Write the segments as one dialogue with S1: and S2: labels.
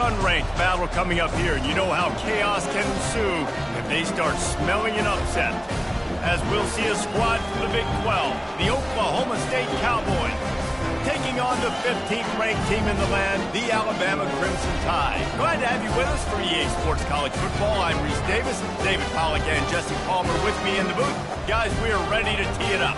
S1: Unranked battle coming up here, and you know how chaos can ensue if they start smelling an upset. As we'll see a squad from the Big 12, the Oklahoma State Cowboys, taking on the 15th ranked team in the land, the Alabama Crimson Tide. Glad to have you with us for EA Sports College Football. I'm Reese Davis, David Pollack and Jesse Palmer with me in the booth. Guys, we are ready to tee it up.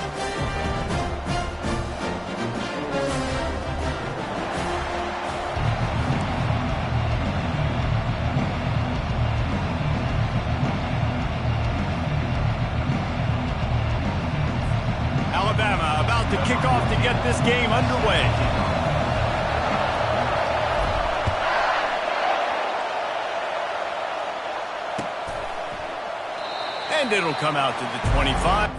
S1: Alabama about to kick off to get this game underway. And it'll come out to the 25.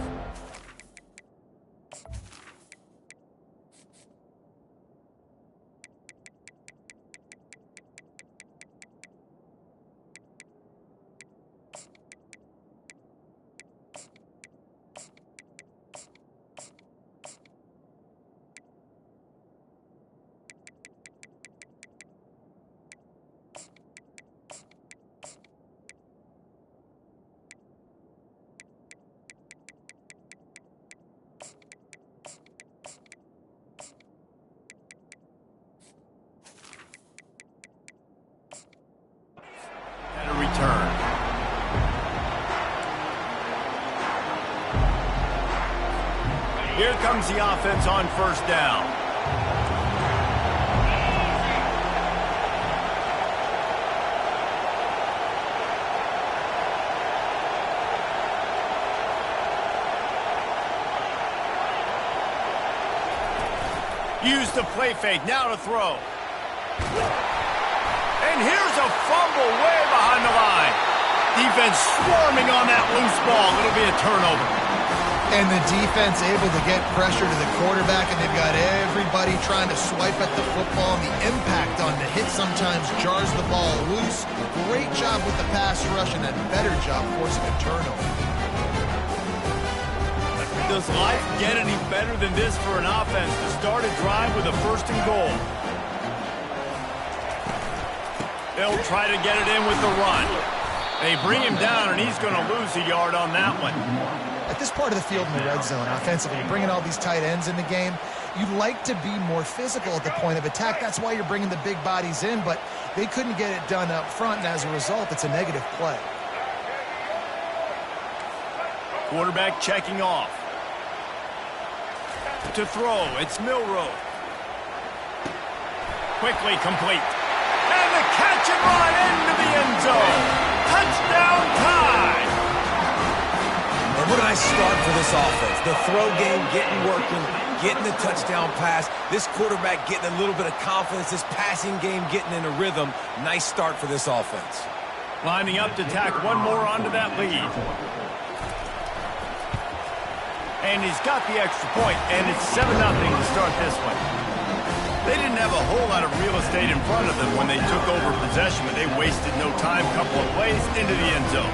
S1: Here comes the offense on first down. Use the play fake, now to throw. And here's a fumble way behind the line. Defense swarming on that loose ball. It'll be a turnover.
S2: And the defense able to get pressure to the quarterback, and they've got everybody trying to swipe at the football. And the impact on the hit sometimes jars the ball loose. Great job with the pass rush, and a better job forcing a turnover.
S1: Does life get any better than this for an offense to start a drive with a first and goal? They'll try to get it in with the run. They bring him down, and he's going to lose a yard on that one.
S2: At this part of the field in the red zone, offensively, you're bringing all these tight ends in the game. You'd like to be more physical at the point of attack. That's why you're bringing the big bodies in, but they couldn't get it done up front, and as a result, it's a negative play.
S1: Quarterback checking off. To throw, it's Milroe. Quickly complete. And the catch and run into the end zone. Touchdown Tide!
S3: And what a nice start for this offense. The throw game getting working, getting the touchdown pass. This quarterback getting a little bit of confidence. This passing game getting in a rhythm. Nice start for this offense.
S1: Lining up to tack one more onto that lead. And he's got the extra point, and it's 7-0 to start this one. They didn't have a whole lot of real estate in front of them when they took over possession, but they wasted no time. Couple of plays into the end zone.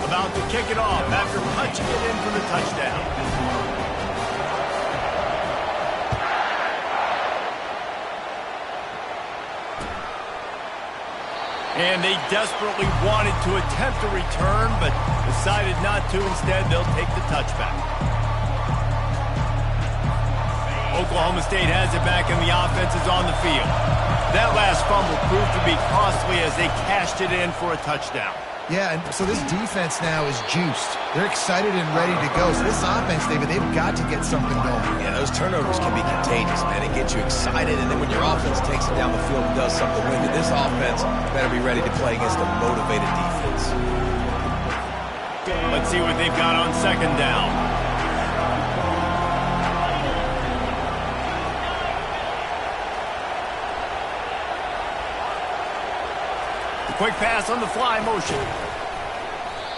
S1: About to kick it off after punching it in for the touchdown. And they desperately wanted to attempt a return, but decided not to. Instead, they'll take the touchback. Oklahoma State has it back, and the offense is on the field. That last fumble proved to be costly as they cashed it in for a touchdown.
S2: Yeah, and so this defense now is juiced. They're excited and ready to go. So this offense, David, they've got to get something going.
S3: Yeah, those turnovers can be contagious, man. It gets you excited, and then when your offense takes it down the field and does something with it, this offense better be ready to play against a motivated defense.
S1: Let's see what they've got on second down. Quick pass on the fly motion.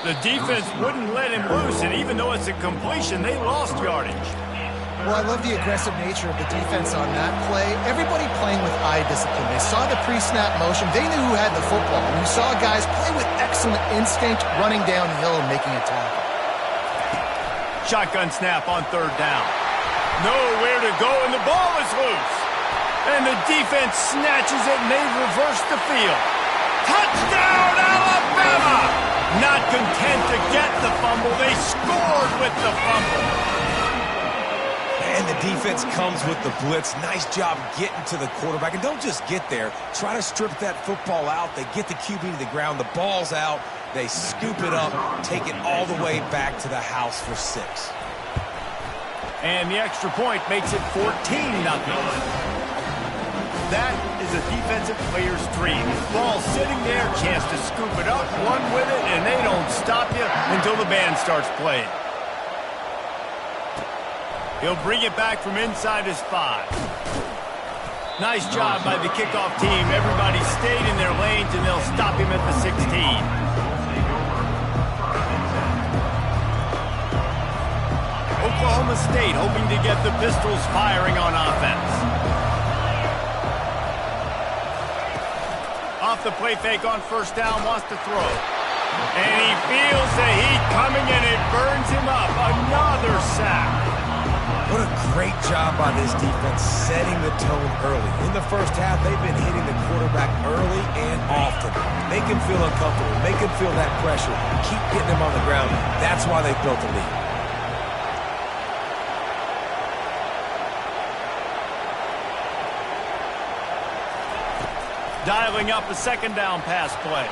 S1: The defense wouldn't let him loose, and even though it's a completion, they lost yardage.
S2: Well, I love the aggressive nature of the defense on that play. Everybody playing with eye discipline. They saw the pre-snap motion. They knew who had the football. And you saw guys play with excellent instinct, running downhill and making a tackle.
S1: Shotgun snap on third down. Nowhere to go, and the ball is loose. And the defense snatches it, and they reverse the field. Touchdown, Alabama! Not content to get the fumble, they scored with the fumble.
S3: And the defense comes with the blitz. Nice job getting to the quarterback. And don't just get there. Try to strip that football out. They get the QB to the ground. The ball's out. They scoop it up, take it all the way back to the house for 6.
S1: And the extra point makes it 14-0. That is a defensive player's dream. Ball sitting there, chance to scoop it up, run with it, and they don't stop you until the band starts playing. He'll bring it back from inside his 5. Nice job by the kickoff team. Everybody stayed in their lanes, and they'll stop him at the 16. Oklahoma State hoping to get the Pistols firing on offense. Off the play fake on first down, wants to throw. And he feels the heat coming, and it burns him up. Another sack.
S3: What a great job by this defense setting the tone early. In the first half, they've been hitting the quarterback early and often. Make him feel uncomfortable. Make him feel that pressure. Keep getting him on the ground. That's why they've built a lead.
S1: Dialing up a second down pass play.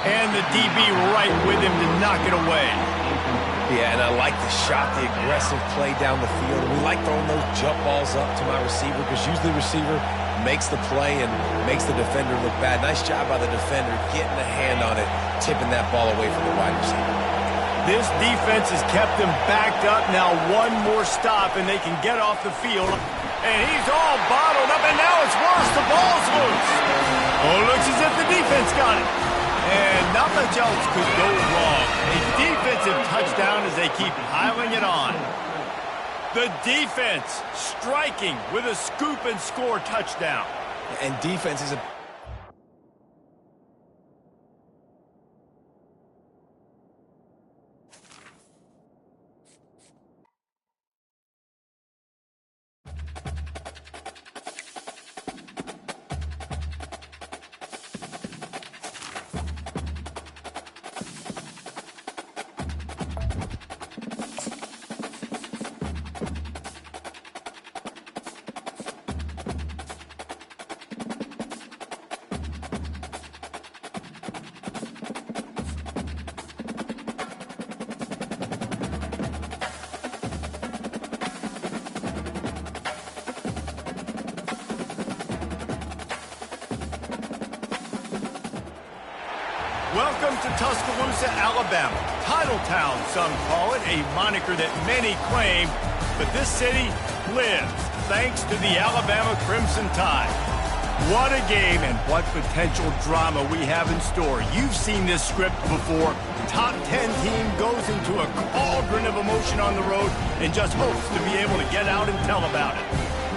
S1: And the DB right with him to knock it away.
S3: Yeah, and I like the shot, the aggressive play down the field. We like throwing those jump balls up to my receiver because usually the receiver makes the play and makes the defender look bad. Nice job by the defender getting a hand on it, tipping that ball away from the wide receiver.
S1: This defense has kept them backed up. Now one more stop and they can get off the field. And he's all bottled up, and now it's worse. The ball's loose. Oh, looks as if the defense got it. And not much else could go wrong. A defensive touchdown as they keep piling it on. The defense striking with a scoop and score touchdown.
S3: And defense is a...
S1: Welcome to Tuscaloosa, Alabama. Titletown, some call it, a moniker that many claim, but this city lives thanks to the Alabama Crimson Tide. What a game and what potential drama we have in store. You've seen this script before. Top 10 team goes into a cauldron of emotion on the road and just hopes to be able to get out and tell about it.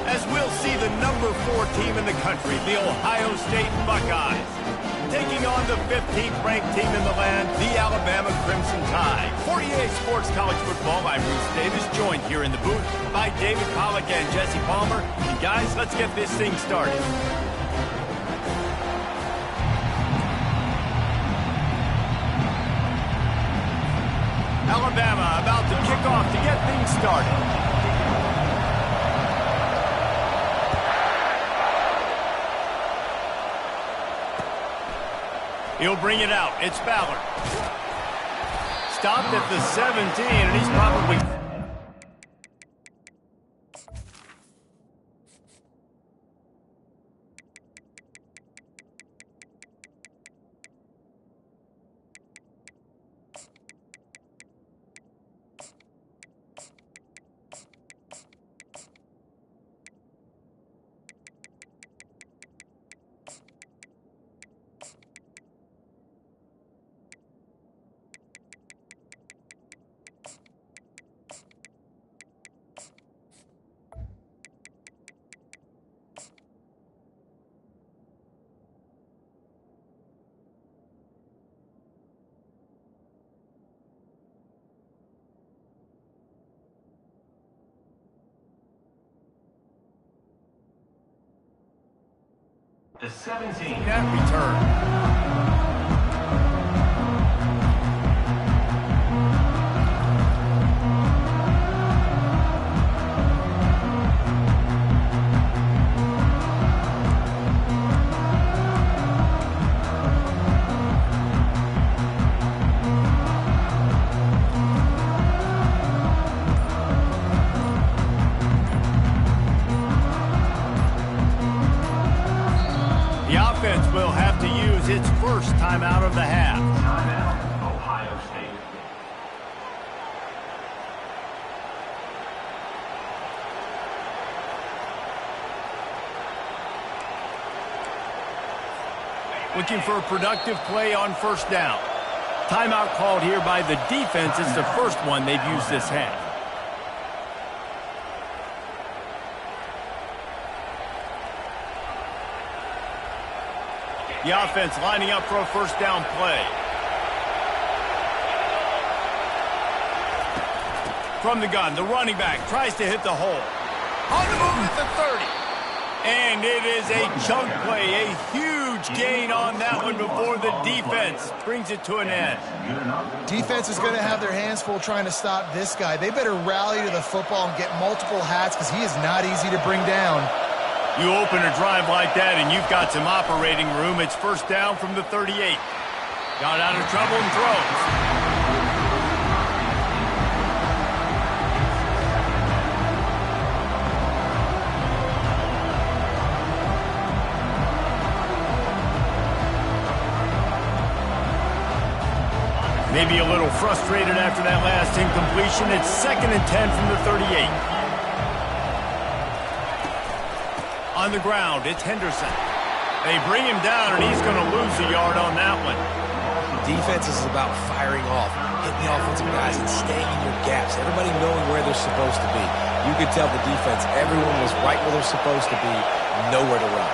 S1: As we'll see the number 4 team in the country, the Ohio State Buckeyes, taking on the 15th ranked team in the land, the Alabama Crimson Tide. 48 Sports College Football, I'm Bruce Davis, joined here in the booth by David Pollack and Jesse Palmer. And guys, let's get this thing started. Alabama about to kick off to get things started. He'll bring it out. It's Ballard. Stopped at the 17, and he's probably... The 17 at return. Will have to use its first timeout of the half. Timeout, Ohio State. Looking for a productive play on first down. Timeout called here by the defense. It's the first one they've used this half. The offense lining up for a first down play. From the gun, the running back tries to hit the hole. On the move at the 30. And it is a chunk play, a huge gain on that one before the defense brings it to an end.
S2: Defense is going to have their hands full trying to stop this guy. They better rally to the football and get multiple hats because he is not easy to bring down.
S1: You open a drive like that and you've got some operating room. It's first down from the 38. Got out of trouble and throws. Maybe a little frustrated after that last incompletion. It's 2nd and 10 from the 38. On the ground, it's Henderson. They bring him down, and he's going to lose a yard on that one.
S3: Defense is about firing off, hitting the offensive guys, and staying in your gaps. Everybody knowing where they're supposed to be. You could tell the defense, everyone was right where they're supposed to be, nowhere to run.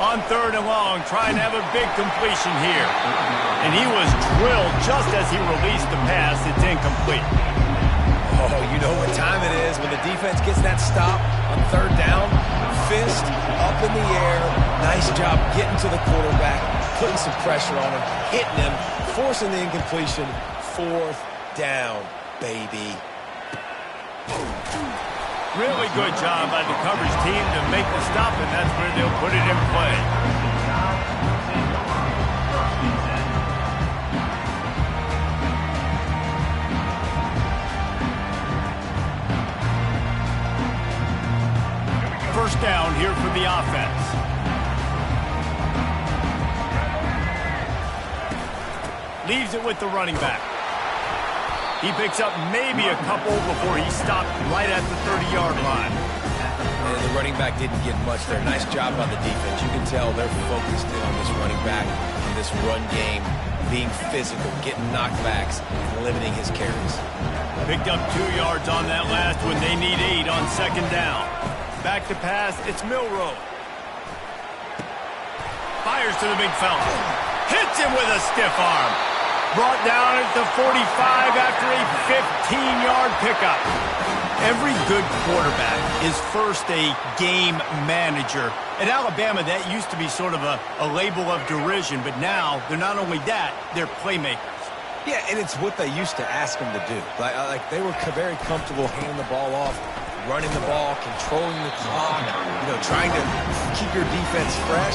S1: On 3rd and long, trying to have a big completion here. And he was drilled just as he released the pass. It's incomplete.
S3: Oh, you know what time it is when the defense gets that stop on 3rd down. Fist up in the air. Nice job getting to the quarterback, putting some pressure on him, hitting him, forcing the incompletion. 4th down, baby.
S1: Really good job by the coverage team to make the stop, and that's where they'll put it in play. First down here for the offense. Leaves it with the running back. He picks up maybe a couple before he stopped right at the 30-yard line.
S3: And the running back didn't get much there. Nice job by the defense. You can tell they're focused in on this running back, on this run game, being physical, getting knockbacks, and limiting his carries.
S1: Picked up 2 yards on that last one. They need 8 on 2nd down. Back to pass, it's Milroe. Fires to the big fella. Hits him with a stiff arm. Brought down at the 45 after a 15-yard pickup. Every good quarterback is first a game manager. At Alabama, that used to be sort of a label of derision, but now they're not only that, they're playmakers.
S3: Yeah, and it's what they used to ask them to do. Like they were very comfortable handing the ball off, running the ball, controlling the clock, trying to keep your defense fresh.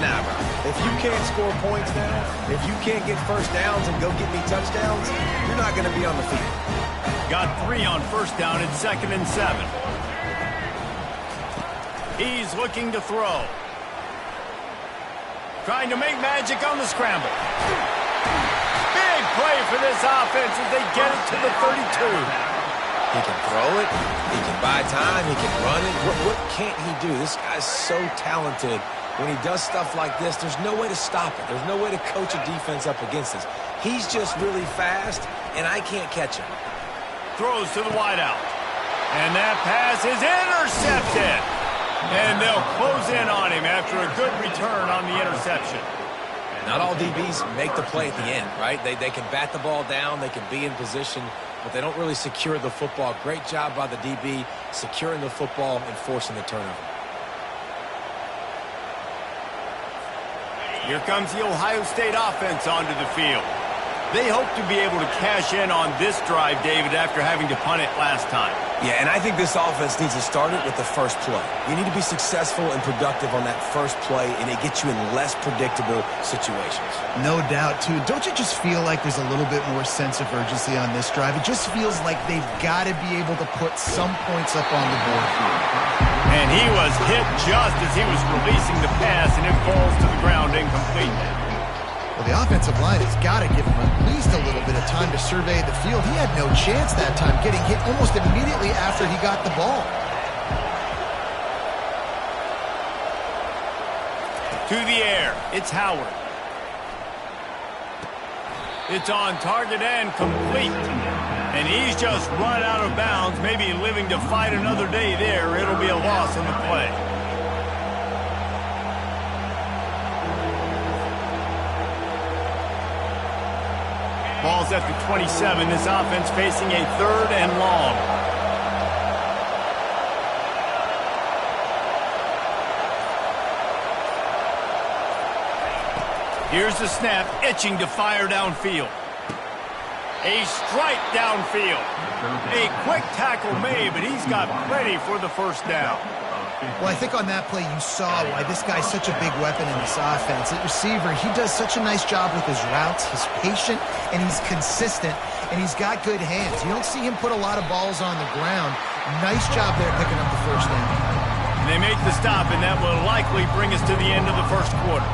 S3: Nah, bro. If you can't score points now, if you can't get first downs and go get me touchdowns, you're not going to be on the field.
S1: Got 3 on first down at 2nd and 7. He's looking to throw. Trying to make magic on the scramble. Big play for this offense as they get it to the 32.
S3: He can throw it. He can buy time. He can run it. What can't he do? This guy's so talented. When he does stuff like this, there's no way to stop it. There's no way to coach a defense up against this. He's just really fast, and I can't catch him.
S1: Throws to the wideout. And that pass is intercepted. And they'll close in on him after a good return on the interception.
S3: Not all DBs make the play at the end, right? They can bat the ball down. They can be in position, but they don't really secure the football. Great job by the DB securing the football and forcing the turnover.
S1: Here comes the Ohio State offense onto the field. They hope to be able to cash in on this drive, David, after having to punt it last time.
S3: Yeah, and I think this offense needs to start it with the first play. You need to be successful and productive on that first play, and it gets you in less predictable situations.
S2: No doubt, too. Don't you just feel like there's a little bit more sense of urgency on this drive? It just feels like they've got to be able to put some points up on the board here.
S1: And he was hit just as he was releasing the pass, and it falls to the ground incomplete.
S2: Well, the offensive line has got to give him at least a little bit of time to survey the field. He had no chance that time, getting hit almost immediately after he got the ball.
S1: To the air, it's Howard. It's on target and complete. And he's just run out of bounds, maybe living to fight another day there. It'll be a loss on the play. Ball's at the 27. This offense facing a 3rd and long. Here's the snap, itching to fire downfield. A strike downfield. A quick tackle made, but he's got plenty for the first down.
S2: Well, I think on that play you saw why this guy's such a big weapon in this offense. At receiver, he does such a nice job with his routes. He's patient, and he's consistent, and he's got good hands. You don't see him put a lot of balls on the ground. Nice job there picking up the first down.
S1: And they make the stop, and that will likely bring us to the end of the first quarter.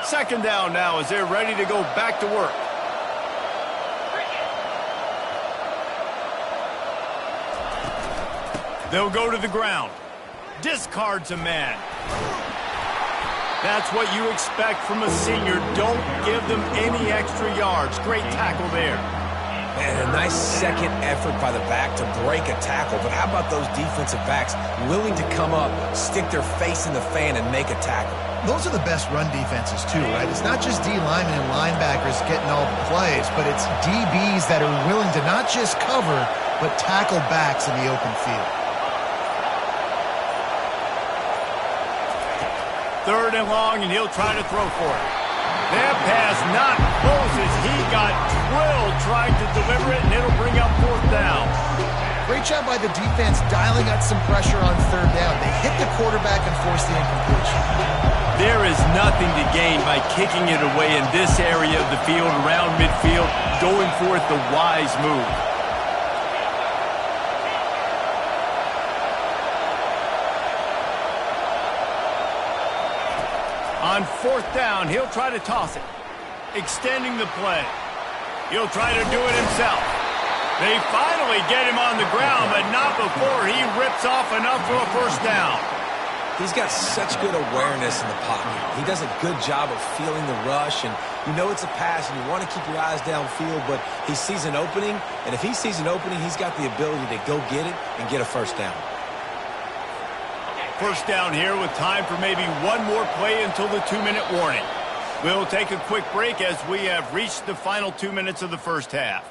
S1: Second down now as they're ready to go back to work. They'll go to the ground. Discards a man. That's what you expect from a senior. Don't give them any extra yards. Great tackle there.
S3: Man, a nice second effort by the back to break a tackle. But how about those defensive backs willing to come up, stick their face in the fan, and make a tackle?
S2: Those are the best run defenses, too, right? It's not just D linemen and linebackers getting all the plays, but it's DBs that are willing to not just cover, but tackle backs in the open field.
S1: 3rd and long, and he'll try to throw for it. That pass not close as he got drilled trying to deliver it, and it'll bring up 4th down.
S2: Great job by the defense dialing out some pressure on 3rd down. They hit the quarterback and forced the incompletion.
S1: There is nothing to gain by kicking it away in this area of the field, around midfield, going for it the wise move. On 4th down, he'll try to toss it, extending the play. He'll try to do it himself. They finally get him on the ground, but not before he rips off enough for a first down.
S3: He's got such good awareness in the pocket. He does a good job of feeling the rush, and you know it's a pass, and you want to keep your eyes downfield, but he sees an opening, and if he sees an opening, he's got the ability to go get it and get a first down.
S1: First down here with time for maybe one more play until the 2-minute warning. We'll take a quick break as we have reached the final 2 minutes of the first half.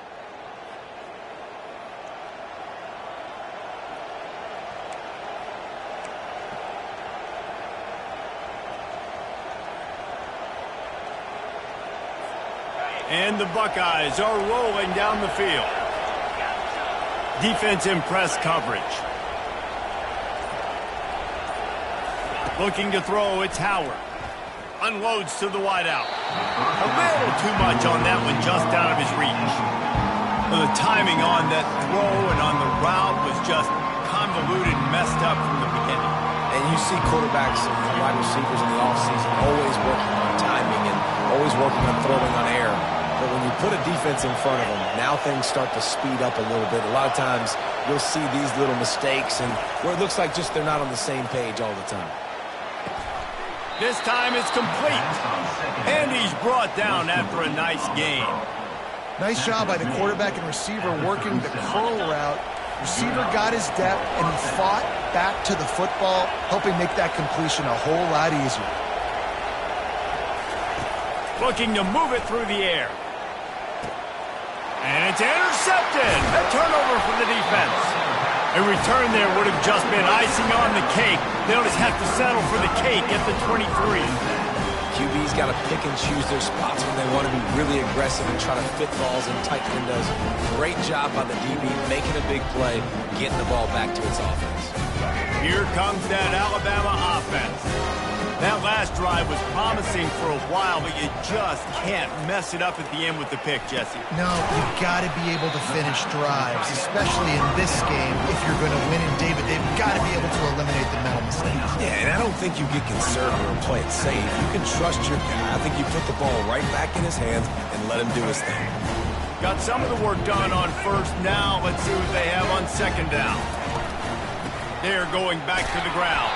S1: And the Buckeyes are rolling down the field. Defense in press coverage. Looking to throw, it's Howard. Unloads to the wideout. A little too much on that one, just out of his reach. The timing on that throw and on the route was just convoluted and messed up from the beginning.
S3: And you see quarterbacks and wide receivers in the offseason always working on timing and always working on throwing on air. But when you put a defense in front of them, now things start to speed up a little bit. A lot of times you'll see these little mistakes and where it looks like just they're not on the same page all the time.
S1: This time it's complete. And he's brought down after a nice gain.
S2: Nice job by the quarterback and receiver working the curl route. Receiver got his depth, and he fought back to the football, helping make that completion a whole lot easier.
S1: Looking to move it through the air. And it's intercepted. A turnover for the defense. A return there would have just been icing on the cake. They'll just have to settle for the cake at the 23.
S3: QB's got to pick and choose their spots when they want to be really aggressive and try to fit balls in tight windows. Great job by the DB making a big play, getting the ball back to its offense.
S1: Here comes that Alabama offense. That last drive was promising for a while, but you just can't mess it up at the end with the pick, Jesse.
S2: No, you've got to be able to finish drives, especially in this game. If you're going to win in David, they've got to be able to eliminate the mental mistakes.
S3: Yeah, and I don't think you get conservative and play it safe. You can trust your guy. I think you put the ball right back in his hands and let him do his thing.
S1: Got some of the work done on first. Now let's see what they have on second down. They're going back to the ground.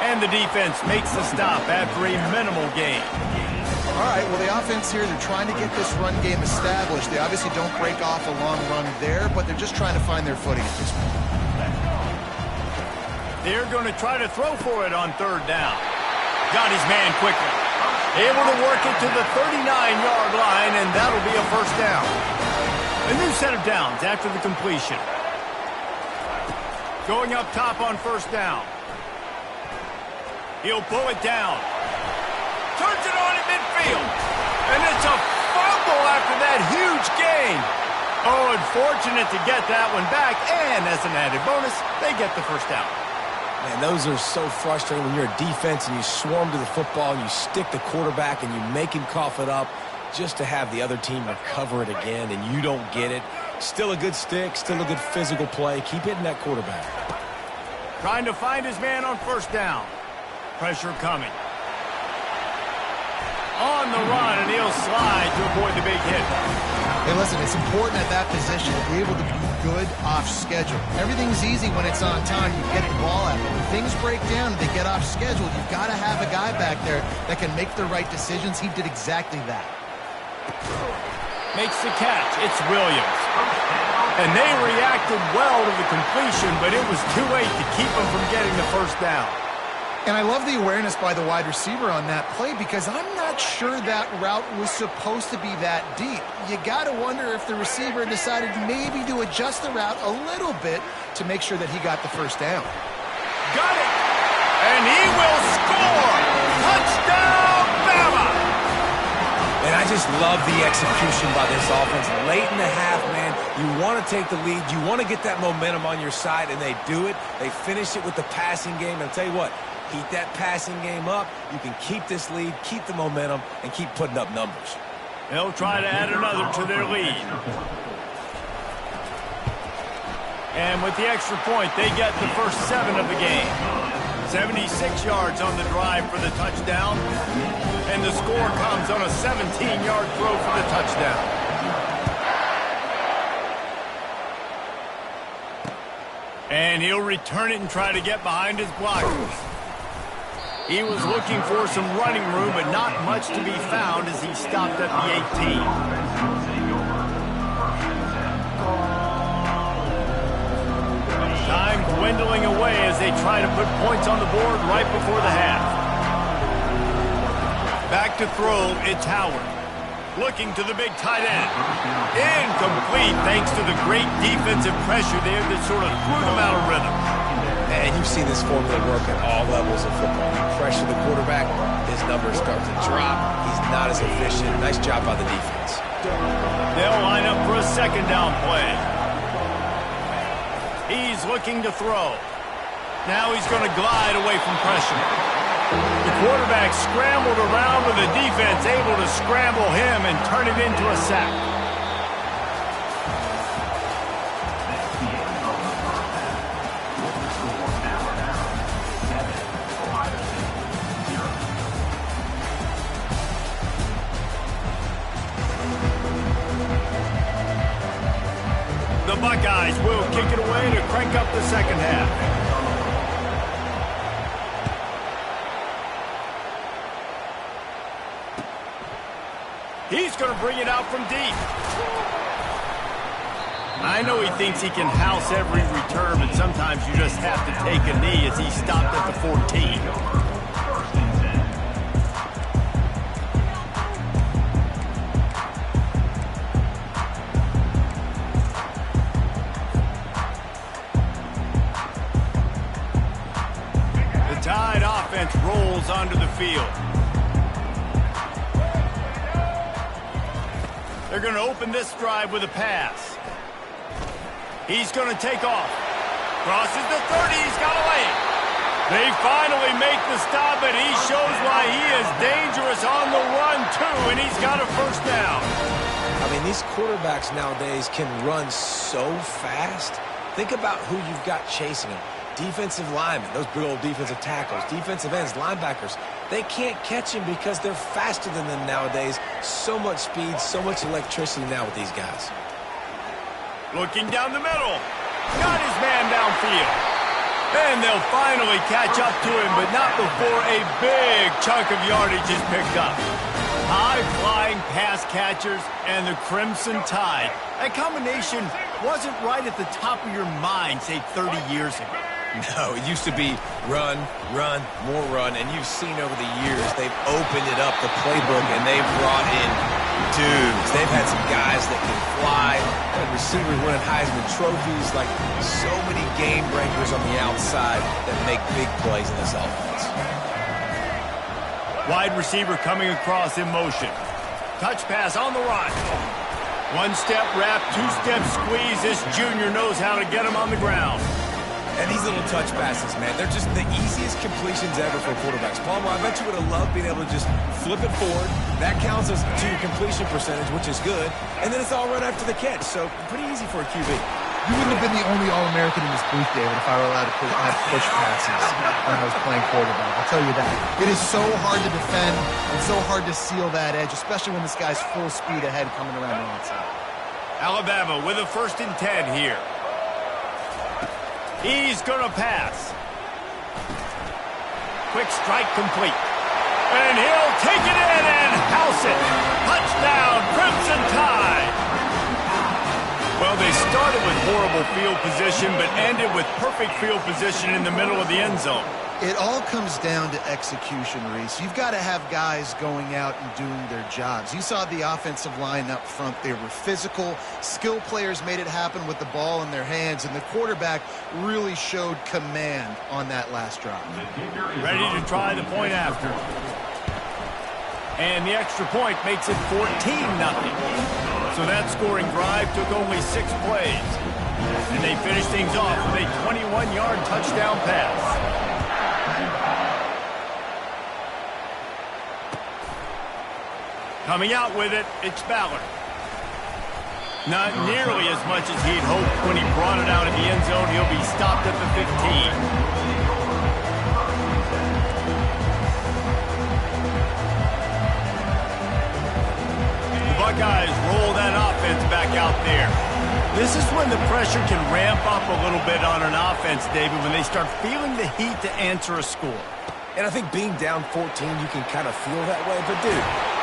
S1: And the defense makes the stop after a minimal gain.
S2: All right, well, the offense here, they're trying to get this run game established. They obviously don't break off a long run there, but they're just trying to find their footing at this point.
S1: They're going to try to throw for it on third down. Got his man quickly. Able to work it to the 39-yard line, and that'll be a first down. A new set of downs after the completion. Going up top on first down. He'll pull it down. Turns it on in midfield. And it's a fumble after that huge gain. Oh, unfortunate to get that one back. And as an added bonus, they get the first down.
S3: Man, those are so frustrating when you're a defense and you swarm to the football and you stick the quarterback and you make him cough it up just to have the other team recover it again and you don't get it. Still a good stick, still a good physical play. Keep hitting that quarterback.
S1: Trying to find his man on first down. Pressure coming. On the run, and he'll slide to avoid the big hit.
S2: Hey, listen, it's important at that position to be able to be good off schedule. Everything's easy when it's on time. You get the ball out. But when things break down and they get off schedule, you've got to have a guy back there that can make the right decisions. He did exactly that.
S1: Makes the catch. It's Williams. And they reacted well to the completion, but it was too late to keep them from getting the first down.
S2: And I love the awareness by the wide receiver on that play because I'm not sure that route was supposed to be that deep. You got to wonder if the receiver decided maybe to adjust the route a little bit to make sure that he got the first down.
S1: Got it! And he will score! Touchdown, Bama!
S3: And I just love the execution by this offense. Late in the half, man, you want to take the lead. You want to get that momentum on your side, and they do it. They finish it with the passing game. And I'll tell you what, keep that passing game up. You can keep this lead, keep the momentum, and keep putting up numbers.
S1: They'll try to add another to their lead. And with the extra point, they get the first 7 of the game. 76 yards on the drive for the touchdown. And the score comes on a 17-yard throw for the touchdown. And he'll return it and try to get behind his blockers. He was looking for some running room, but not much to be found as he stopped at the 18. Time dwindling away as they try to put points on the board right before the half. Back to throw, it's Howard. Looking to the big tight end. Incomplete thanks to the great defensive pressure there that sort of threw them out of rhythm.
S3: And you've seen this formula work at all levels of football. You pressure the quarterback, his numbers start to drop. He's not as efficient. Nice job by the defense.
S1: They'll line up for a second down play. He's looking to throw. Now he's going to glide away from pressure. The quarterback scrambled around with the defense able to scramble him and turn it into a sack. The Buckeyes will kick it away to crank up the second half. He's going to bring it out from deep. I know he thinks he can house every return, but sometimes you just have to take a knee as he stopped at the 14. The Tide offense rolls onto the field. They're going to open this drive with a pass. He's going to take off. Crosses the 30. He's got a lane. They finally make the stop, and he shows why he is dangerous on the run, too, and he's got a first down.
S3: I mean, these quarterbacks nowadays can run so fast. Think about who you've got chasing them. Defensive linemen, those big old defensive tackles, defensive ends, linebackers. They can't catch him because they're faster than them nowadays. So much speed, so much electricity now with these guys.
S1: Looking down the middle. Got his man downfield. And they'll finally catch up to him, but not before a big chunk of yardage is picked up. High-flying pass catchers and the Crimson Tide. That combination wasn't right at the top of your mind, say, 30 years ago.
S3: No, it used to be run, run, more run, and you've seen over the years they've opened it up, the playbook, and they've brought in dudes. They've had some guys that can fly, and receivers winning Heisman trophies, like so many game breakers on the outside that make big plays in this offense.
S1: Wide receiver coming across in motion. Touch pass on the run. One-step wrap, two-step squeeze. This junior knows how to get him on the ground.
S3: And these little touch passes, man, they're just the easiest completions ever for quarterbacks. Palmer, I bet you would have loved being able to just flip it forward. That counts as to your completion percentage, which is good. And then it's all run after the catch, so pretty easy for a QB.
S4: You wouldn't have been the only All-American in this booth, David, if I were allowed to have push passes when I was playing quarterback. I'll tell you that.
S2: It is so hard to defend and so hard to seal that edge, especially when this guy's full speed ahead coming around the outside.
S1: Alabama with a 1st and 10 here. He's going to pass. Quick strike complete. And he'll take it in and house it. Touchdown, Crimson Tide. Well, they started with horrible field position, but ended with perfect field position in the middle of the end zone.
S2: It all comes down to execution, Reese. You've got to have guys going out and doing their jobs. You saw the offensive line up front. They were physical. Skill players made it happen with the ball in their hands, and the quarterback really showed command on that last drive.
S1: Ready to try the point after. And the extra point makes it 14-0. So that scoring drive took only 6 plays. And they finished things off with a 21-yard touchdown pass. Coming out with it, it's Ballard. Not nearly as much as he'd hoped when he brought it out in the end zone. He'll be stopped at the 15. Buckeyes roll that offense back out there. This is when the pressure can ramp up a little bit on an offense, David, when they start feeling the heat to answer a score.
S3: And I think being down 14, you can kind of feel that way. But, dude,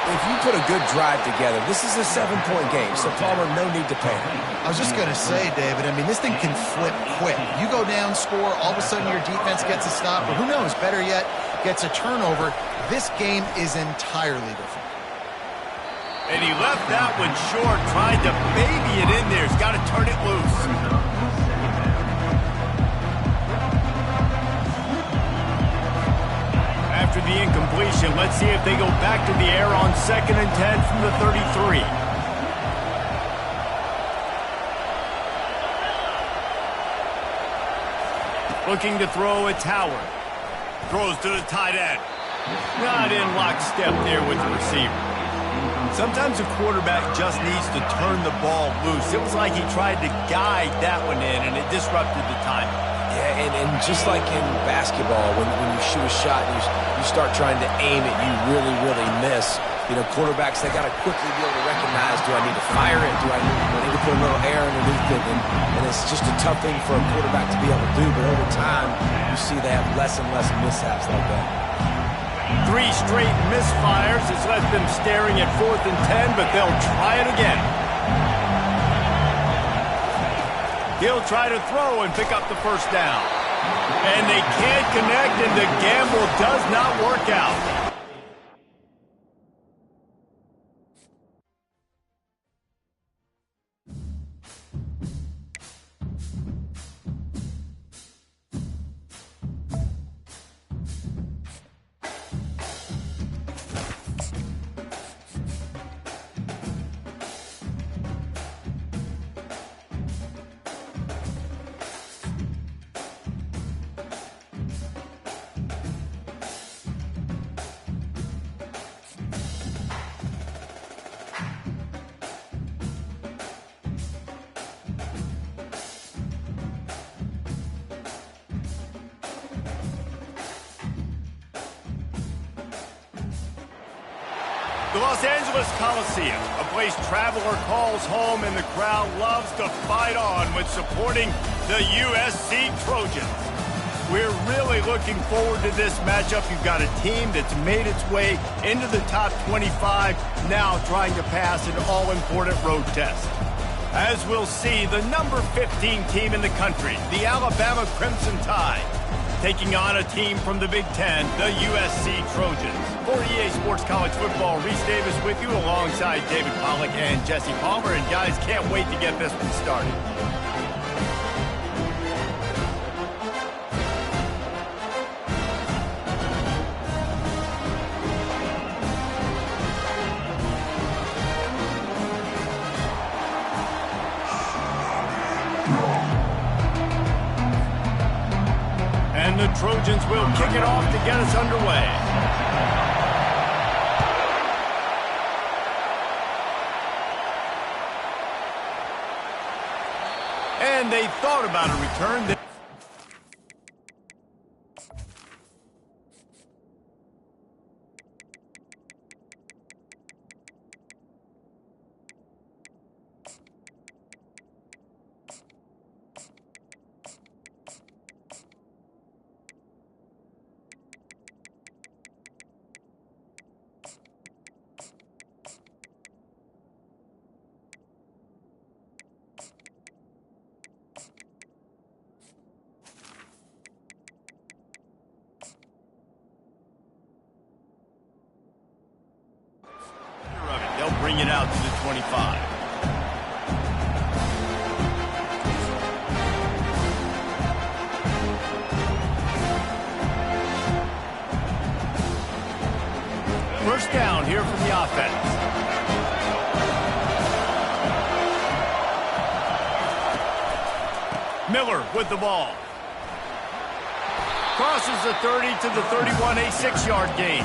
S3: if you put a good drive together, this is a 7-point game, so Palmer, no need to panic.
S2: I was just going to say, David, I mean, this thing can flip quick. You go down, score, all of a sudden your defense gets a stop, or who knows, better yet, gets a turnover. This game is entirely different.
S1: And he left that one short, tried to baby it in there. He's got to turn it loose. After the incompletion, let's see if they go back to the air on 2nd and 10 from the 33. Looking to throw, it's Howard. Throws to the tight end. Not in lockstep there with the receiver. Sometimes a quarterback just needs to turn the ball loose. It was like he tried to guide that one in, and it disrupted the timing.
S3: Yeah, and just like in basketball, when you shoot a shot and you start trying to aim it, you really, really miss. You know, quarterbacks, they got to quickly be able to recognize, do I need to fire it? Do I need to put a little air underneath it? And it's just a tough thing for a quarterback to be able to do. But over time, you see they have less and less mishaps like that.
S1: 3 straight misfires has left them staring at 4th and 10, but they'll try it again. He'll try to throw and pick up the first down. And they can't connect, and the gamble does not work out. The Los Angeles Coliseum, a place traveler calls home, and the crowd loves to fight on with supporting the USC Trojans. We're really looking forward to this matchup. You've got a team that's made its way into the top 25, now trying to pass an all-important road test. As we'll see, the number 15 team in the country, the Alabama Crimson Tide, taking on a team from the Big Ten, the USC Trojans. For EA Sports College Football, Reese Davis with you alongside David Pollack and Jesse Palmer. And guys, can't wait to get this one started. And the Trojans will kick it off to get us underway. And they thought about a return. They'll bring it out to the 25. First down here from the offense. Miller with the ball. Crosses the 30 to the 31, a 6-yard gain.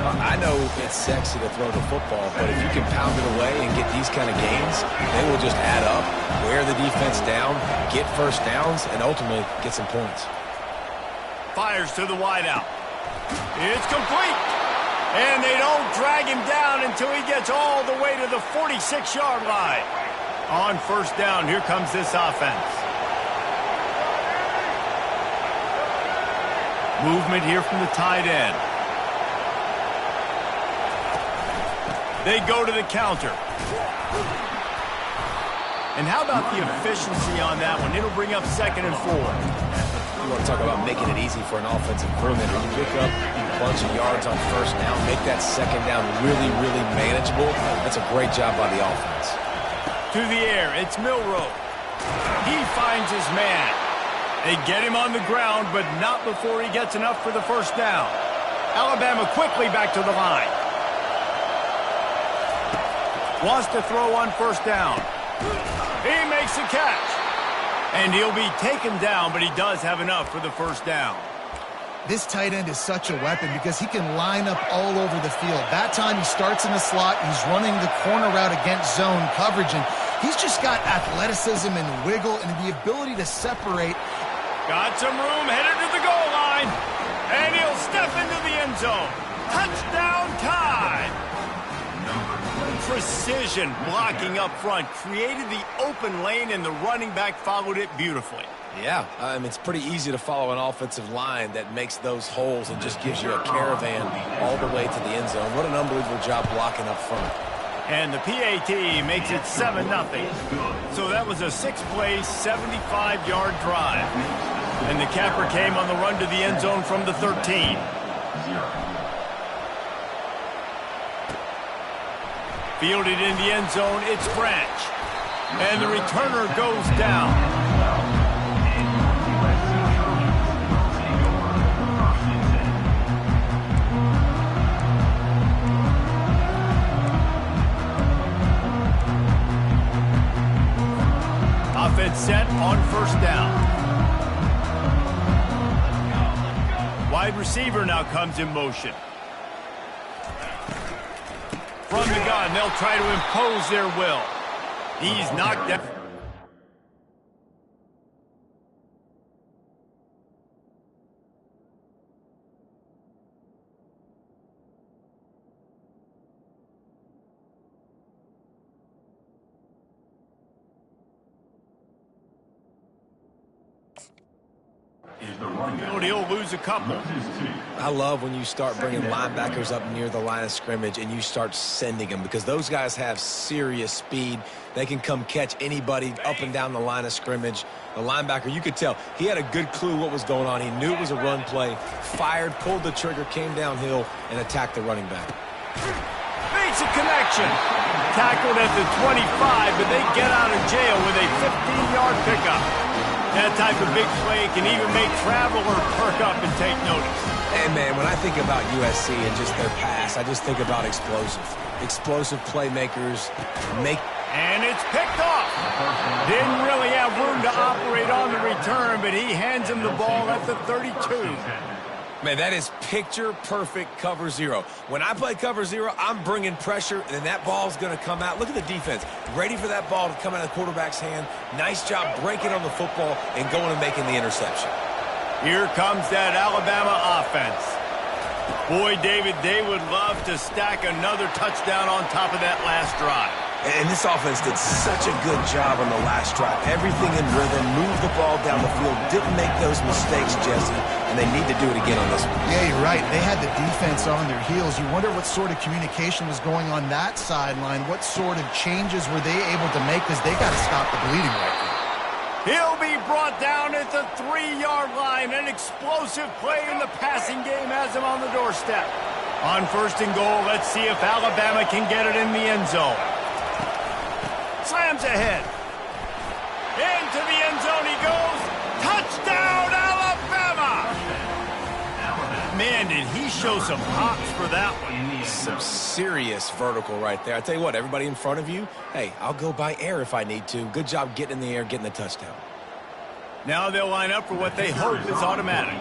S3: I know it's sexy to throw the football, but if you can pound it away and get these kind of gains, they will just add up, wear the defense down, get first downs, and ultimately get some points.
S1: Fires to the wideout. It's complete. And they don't drag him down until he gets all the way to the 46-yard line. On first down, here comes this offense. Movement here from the tight end. They go to the counter. And how about the efficiency on that one? It'll bring up 2nd and 4.
S3: You want to talk about making it easy for an offensive coordinator. You pick up a bunch of yards on first down, make that 2nd down really, really manageable. That's a great job by the offense.
S1: To the air, it's Milroe. He finds his man. They get him on the ground, but not before he gets enough for the first down. Alabama quickly back to the line. Wants to throw on first down. He makes the catch. And he'll be taken down, but he does have enough for the first down.
S2: This tight end is such a weapon because he can line up all over the field. That time he starts in the slot. He's running the corner route against zone coverage. And he's just got athleticism and wiggle and the ability to separate.
S1: Got some room, headed to the goal line. And he'll step into the end zone. Touchdown Tide. Precision blocking up front created the open lane, and the running back followed it beautifully.
S3: Yeah, it's pretty easy to follow an offensive line that makes those holes and just gives you a caravan all the way to the end zone. What an unbelievable job blocking up front.
S1: And the PAT makes it 7-0. So that was a 6-play, 75-yard drive. And the capper came on the run to the end zone from the 13. Fielded in the end zone, it's Branch. And the returner goes down. Offense set on first down. Wide receiver now comes in motion. From the gun, they'll try to impose their will. He's knocked down. He'll lose a couple.
S3: I love when you start bringing linebackers up near the line of scrimmage and you start sending them, because those guys have serious speed. They can come catch anybody up and down the line of scrimmage. The linebacker, you could tell, he had a good clue what was going on. He knew it was a run play, fired, pulled the trigger, came downhill, and attacked the running back.
S1: Makes a connection. Tackled at the 25, but they get out of jail with a 15-yard pickup. That type of big play can even make Traveler perk up and take notice.
S3: And, man, when I think about USC and just their pass, I just think about explosive playmakers.
S1: And it's picked off. Didn't really have room to operate on the return, but he hands him the ball at the 32.
S3: Man, that is picture-perfect cover zero. When I play cover zero, I'm bringing pressure, and then that ball's going to come out. Look at the defense. Ready for that ball to come out of the quarterback's hand. Nice job breaking on the football and going and making the interception.
S1: Here comes that Alabama offense. Boy, David, they would love to stack another touchdown on top of that last drive.
S3: And this offense did such a good job on the last drive. Everything in rhythm, moved the ball down the field, didn't make those mistakes, Jesse, and they need to do it again on this one.
S4: Yeah, you're right. They had the defense on their heels. You wonder what sort of communication was going on that sideline. What sort of changes were they able to make, because they got to stop the bleeding right now.
S1: He'll be brought down at the 3-yard line. An explosive play in the passing game has him on the doorstep. On first and goal, let's see if Alabama can get it in the end zone. Slams ahead. Into the end zone he goes. Touchdown, Alabama! Man, did he show some hops for that one.
S3: Some serious vertical right there. I tell you what, everybody in front of you, hey, I'll go by air if I need to. Good job getting in the air, getting the touchdown.
S1: Now they'll line up for what they hope is automatic.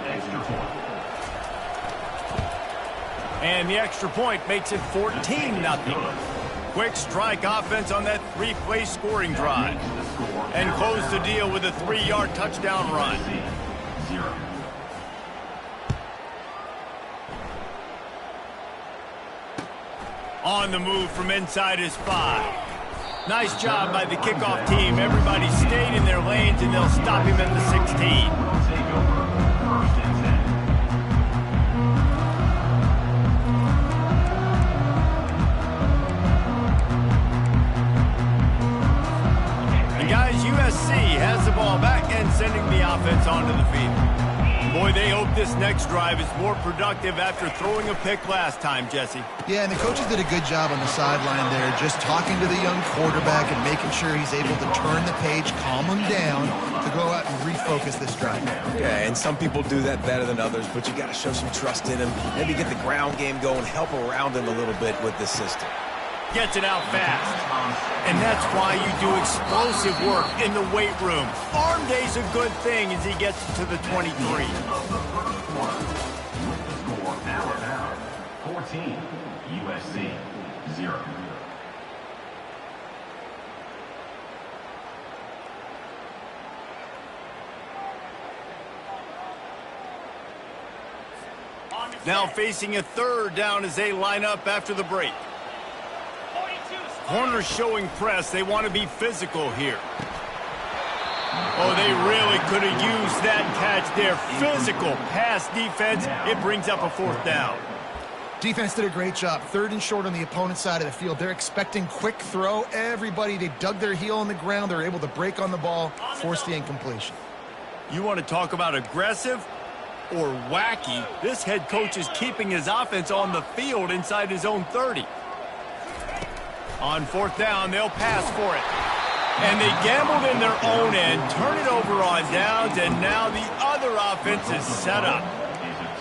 S1: And the extra point makes it 14-0. Quick strike offense on that 3-play scoring drive. And close the deal with a 3-yard touchdown run. On the move from inside his 5. Nice job by the kickoff team. Everybody stayed in their lanes, and they'll stop him at the 16. USC has the ball back and sending the offense onto the field. Boy, they hope this next drive is more productive after throwing a pick last time, Jesse.
S2: Yeah, and the coaches did a good job on the sideline there, just talking to the young quarterback and making sure he's able to turn the page, calm him down, to go out and refocus this drive.
S3: Yeah, and some people do that better than others, but you got to show some trust in him. Maybe get the ground game going, help around him a little bit with this system.
S1: Gets it out fast. And that's why you do explosive work in the weight room. Arm day's a good thing as he gets to the 23.
S5: 14, USC 0.
S1: Now facing a third down as they line up after the break. Corners showing press. They want to be physical here. Oh, they really could have used that catch there. Physical pass defense. It brings up a 4th down.
S2: Defense did a great job. 3rd and short on the opponent's side of the field. They're expecting quick throw. Everybody, they dug their heel on the ground. They're able to break on the ball, force the incompletion.
S1: You want to talk about aggressive or wacky? This head coach is keeping his offense on the field inside his own 30. On 4th down, they'll pass for it. And they gambled in their own end, turn it over on downs, and now the other offense is set up.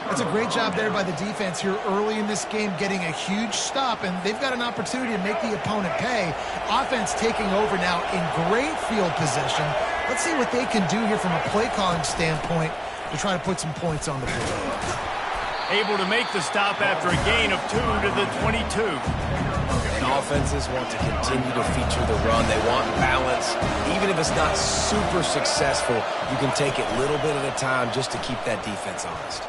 S2: That's a great job there by the defense here early in this game, getting a huge stop, and they've got an opportunity to make the opponent pay. Offense taking over now in great field position. Let's see what they can do here from a play calling standpoint to try to put some points on the board.
S1: Able to make the stop after a gain of 2 to the 22.
S3: And offenses want to continue to feature the run. They want balance. Even if it's not super successful, you can take it little bit at a time just to keep that defense honest.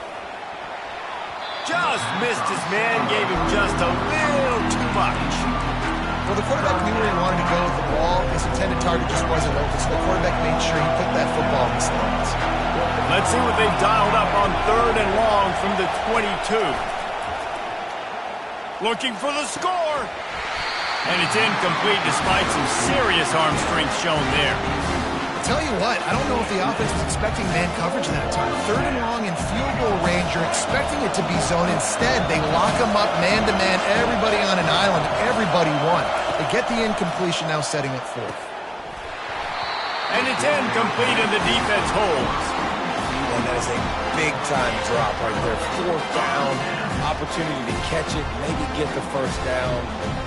S1: Just missed his man, gave him just a little too much.
S2: Well, the quarterback knew where he wanted to go with the ball. His intended target just wasn't open, so the quarterback made sure he put that football in the stands.
S1: Let's see what they've dialed up on 3rd and long from the 22. Looking for the score. And it's incomplete despite some serious arm strength shown there.
S2: Tell you what, I don't know if the offense was expecting man coverage that time. 3rd and long in field goal range, you're expecting it to be zone. Instead, they lock them up man-to-man, everybody on an island, everybody won. They get the incompletion, now setting up 4th.
S1: And it's incomplete, and the defense holds.
S3: And that is a big-time drop right there. 4th down, opportunity to catch it, maybe get the 1st down.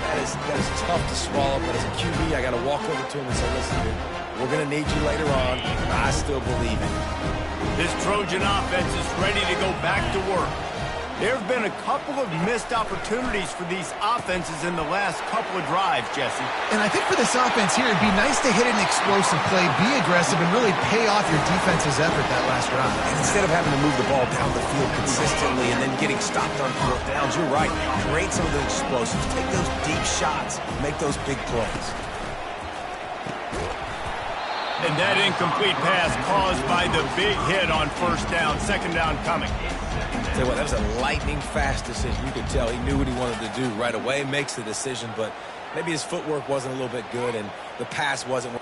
S3: That is tough to swallow, but as a QB, I got to walk over to him and say, listen, dude, we're going to need you later on, and I still believe it.
S1: This Trojan offense is ready to go back to work. There have been a couple of missed opportunities for these offenses in the last couple of drives, Jesse.
S2: And I think for this offense here, it'd be nice to hit an explosive play, be aggressive, and really pay off your defense's effort that last drive.
S3: And instead of having to move the ball down the field consistently and then getting stopped on 4th downs, you're right. Create some of those explosives. Take those deep shots. Make those big plays.
S1: And that incomplete pass caused by the big hit on 1st down, 2nd down coming.
S3: Tell you what, that was a lightning-fast decision. You could tell he knew what he wanted to do right away, makes the decision, but maybe his footwork wasn't a little bit good and the pass wasn't.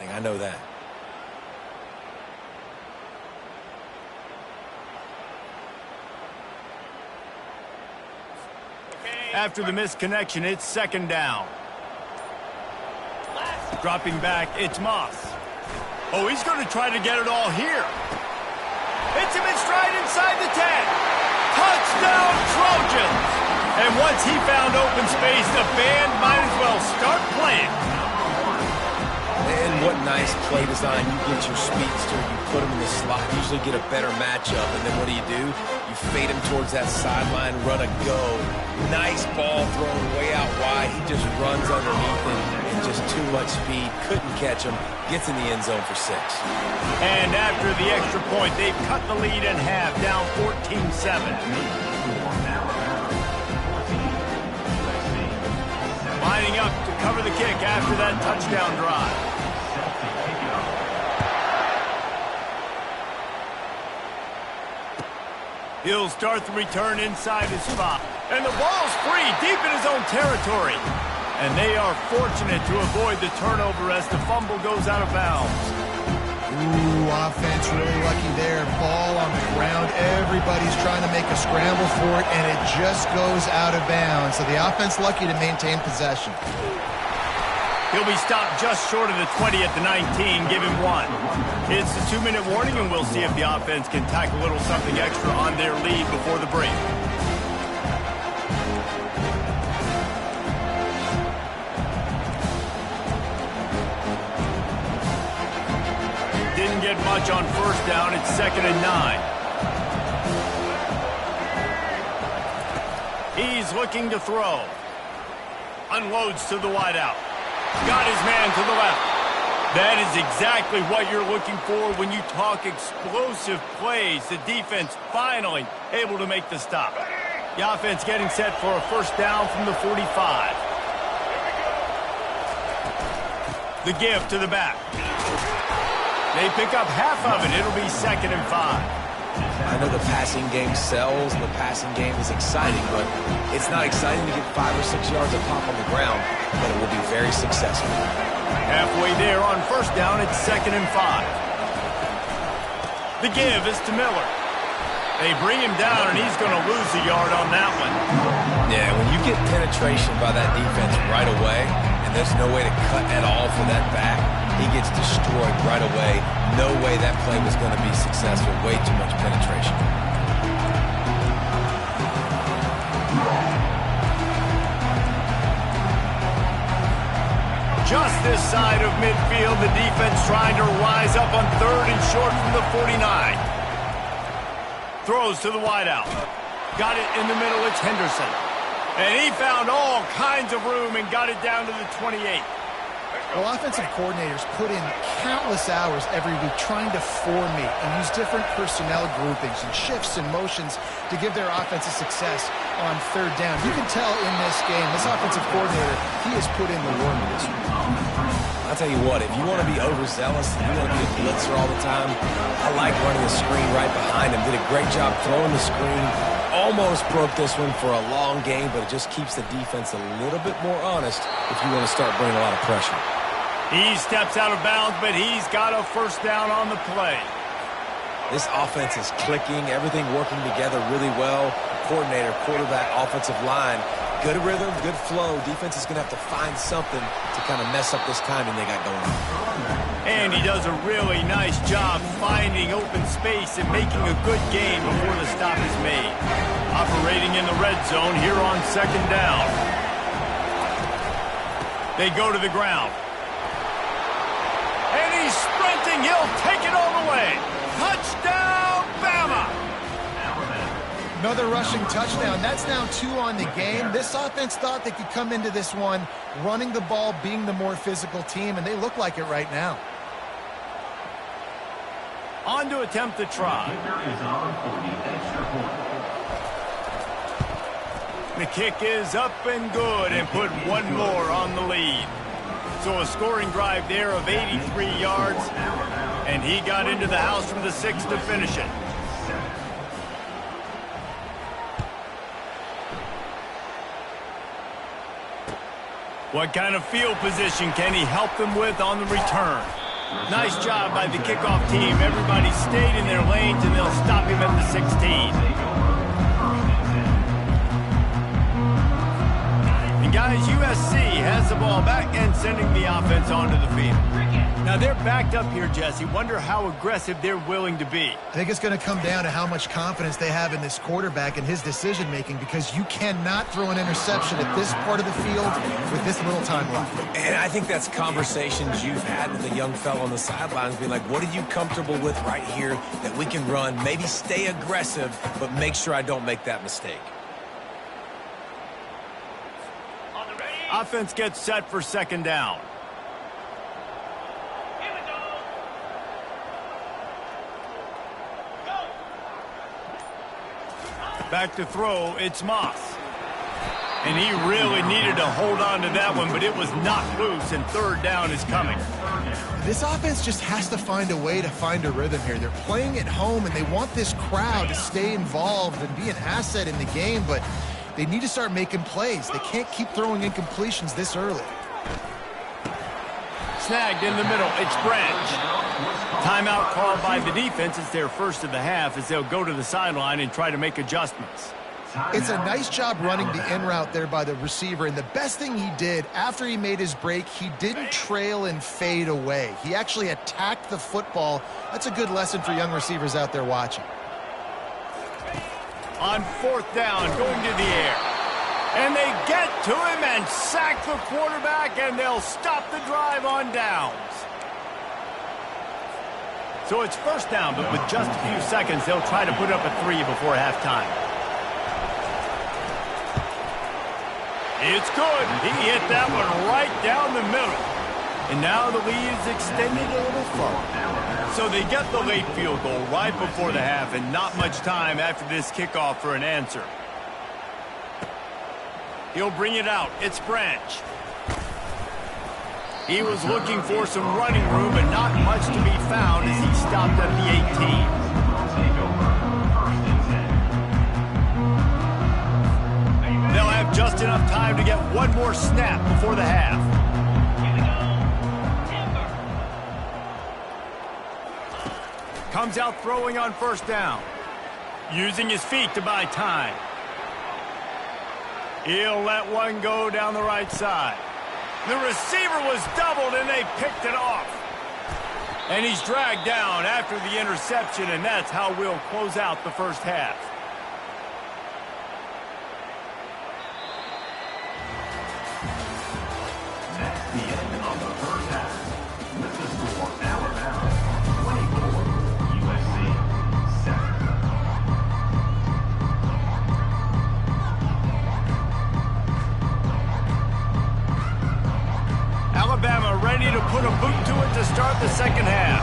S3: I know that.
S1: After the missed connection, it's 2nd down. Dropping back, it's Moss. Oh, he's going to try to get it all here. Hits him in stride inside the 10. Touchdown, Trojans! And once he found open space, the band might as well start playing.
S3: And what nice play design. You get your speedster, you put him in the slot, usually get a better matchup, and then what do? You fade him towards that sideline, run a go. Nice ball thrown way out wide. He just runs underneath it, and just too much speed. Couldn't catch him. Gets in the end zone for 6.
S1: And after the extra point, they've cut the lead in half, down 14-7. Lining up to cover the kick after that touchdown drive. He'll start the return inside his spot. And the ball's free deep in his own territory. And they are fortunate to avoid the turnover as the fumble goes out of bounds.
S2: Ooh, offense really lucky there. Ball on the ground. Everybody's trying to make a scramble for it, and it just goes out of bounds. So the offense lucky to maintain possession.
S1: He'll be stopped just short of the 20 at the 19. Give him 1. It's the 2-minute warning, and we'll see if the offense can tack a little something extra on their lead before the break. get much on first down. It's 2nd and 9. He's looking to throw. Unloads to the wideout. Got his man to the left. That is exactly what you're looking for when you talk explosive plays. The defense finally able to make the stop. The offense getting set for a first down from the 45. The give to the back. They pick up half of it. It'll be 2nd and 5.
S3: I know the passing game sells, and the passing game is exciting, but it's not exciting to get 5 or 6 yards of pop on the ground, but it will be very successful.
S1: Halfway there on first down, it's 2nd and 5. The give is to Miller. They bring him down, and he's going to lose a yard on that one.
S3: Yeah, when you get penetration by that defense right away, and there's no way to cut at all for that back, he gets destroyed right away. No way that play was going to be successful. Way too much penetration.
S1: Just this side of midfield, the defense trying to rise up on 3rd and short from the 49. Throws to the wideout. Got it in the middle, it's Henderson. And he found all kinds of room and got it down to the 28.
S4: Well, offensive coordinators put in countless hours every week trying to formate and use different personnel groupings and shifts and motions to give their offensive success on 3rd down. You can tell in this game, this offensive coordinator, he has put in the work in this one.
S3: I'll tell you what, if you want to be overzealous and you want to be a blitzer all the time, I like running the screen right behind him. Did a great job throwing the screen. Almost broke this one for a long game, but it just keeps the defense a little bit more honest if you want to start bringing a lot of pressure.
S1: He steps out of bounds, but he's got a first down on the play.
S3: This offense is clicking, everything working together really well. Coordinator, quarterback, offensive line, good rhythm, good flow. Defense is going to have to find something to kind of mess up this timing they got going on.
S1: And he does a really nice job finding open space and making a good game before the stop is made. Operating in the red zone here on 2nd down. They go to the ground. And he's sprinting. He'll take it all the way. Touchdown, Bama!
S4: Another rushing touchdown. That's now 2 on the game. This offense thought they could come into this one running the ball, being the more physical team, and they look like it right now.
S1: On to attempt the try. The kick is up and good and put one more on the lead. So a scoring drive there of 83 yards, and he got into the house from the 6 to finish it. What kind of field position can he help them with on the return? Nice job by the kickoff team. Everybody stayed in their lanes, and they'll stop him at the 16. And guys, USC has the ball back and sending the offense onto the field. Now they're backed up here, Jesse. Wonder how aggressive they're willing to be.
S2: I think it's going to come down to how much confidence they have in this quarterback and his decision-making, because you cannot throw an interception at this part of the field with this little time left.
S3: And I think that's conversations you've had with a young fellow on the sidelines, being like, what are you comfortable with right here that we can run? Maybe stay aggressive, but make sure I don't make that mistake.
S1: Offense gets set for 2nd down. Back to throw, it's Moss. And he really needed to hold on to that one, but it was knocked loose, and 3rd down is coming.
S2: This offense just has to find a way to find a rhythm here. They're playing at home, and they want this crowd to stay involved and be an asset in the game, but they need to start making plays. They can't keep throwing incompletions this early.
S1: Snagged in the middle, it's Branch. Timeout called by the defense. It's their first of the half as they'll go to the sideline and try to make adjustments.
S2: It's a nice job running the in route there by the receiver, and the best thing he did after he made his break, he didn't trail and fade away. He actually attacked the football. That's a good lesson for young receivers out there watching.
S1: On 4th down, going to the air. And they get to him and sack the quarterback, and they'll stop the drive on downs. So it's first down, but with just a few seconds, they'll try to put up a 3 before halftime. It's good. He hit that one right down the middle. And now the lead is extended a little further. So they get the late field goal right before the half, and not much time after this kickoff for an answer. He'll bring it out. It's Branch. He was looking for some running room, but not much to be found as he stopped at the 18. They'll have just enough time to get one more snap before the half. Comes out throwing on first down. Using his feet to buy time. He'll let one go down the right side. The receiver was doubled, and they picked it off. And he's dragged down after the interception, and that's how we'll close out the first half.
S5: That's the end of the first half. This is for Alabama 24, USC 7.
S1: Alabama ready to put a boot to it to start the second half.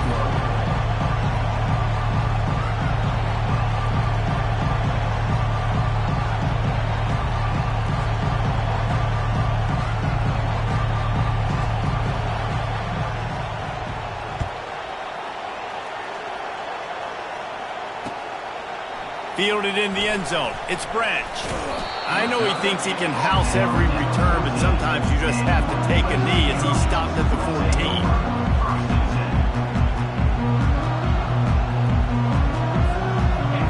S1: Fielded in the end zone. It's Branch. I know he thinks he can house every return, but sometimes you just have to take a knee as he stopped at the 14.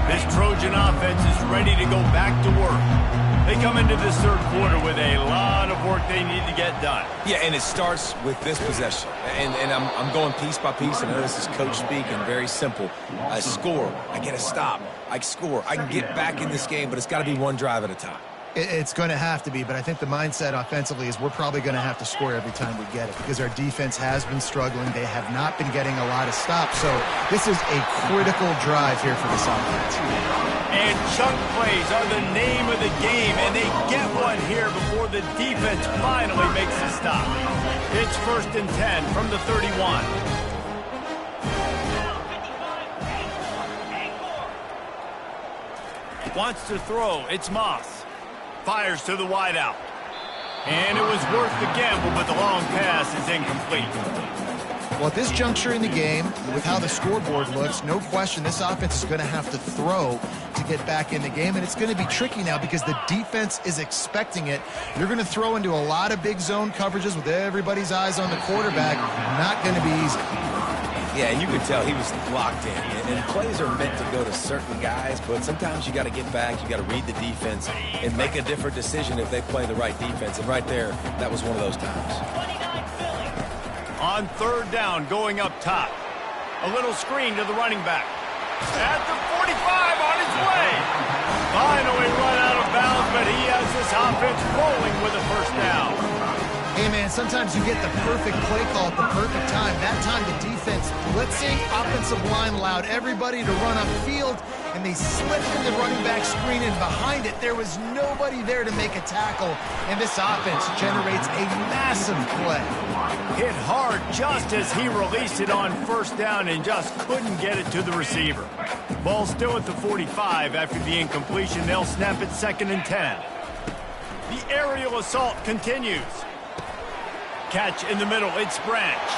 S1: This Trojan offense is ready to go back to work. They come into this third quarter with a lot of work they need to get done.
S3: Yeah, and it starts with this possession. And I'm going piece by piece. I know this is coach speak and very simple. I score. I get a stop. I score. I can get back in this game, but it's got to be one drive at a time.
S2: It's going to have to be, but I think the mindset offensively is we're probably going to have to score every time we get it because our defense has been struggling. They have not been getting a lot of stops, so this is a critical drive here for this offense.
S1: And chunk plays are the name of the game, and they get one here before the defense finally makes the stop. It's 1st and 10 from the 31. Wants to throw. It's Moss. Fires to the wideout. And it was worth the gamble, but the long pass is incomplete.
S2: Well, at this juncture in the game, with how the scoreboard looks, no question this offense is going to have to throw to get back in the game, and it's going to be tricky now because the defense is expecting it. You're going to throw into a lot of big zone coverages with everybody's eyes on the quarterback. Not going to be easy.
S3: Yeah, you could tell he was locked in. And plays are meant to go to certain guys, but sometimes you got to get back, you got to read the defense, and make a different decision if they play the right defense. And right there, that was one of those times.
S1: On third down, going up top. A little screen to the running back. At the 45, on his way. Finally run out of bounds, but he has this offense rolling with a first down.
S2: Hey, man, sometimes you get the perfect play call at the perfect time. That time the defense blitzing, offensive line allowed everybody to run upfield, and they slipped in the running back screen, and behind it there was nobody there to make a tackle, and this offense generates a massive play.
S1: Hit hard just as he released it on first down and just couldn't get it to the receiver. Ball still at the 45 after the incompletion. They'll snap it 2nd and 10. The aerial assault continues. Catch in the middle, it's Branch.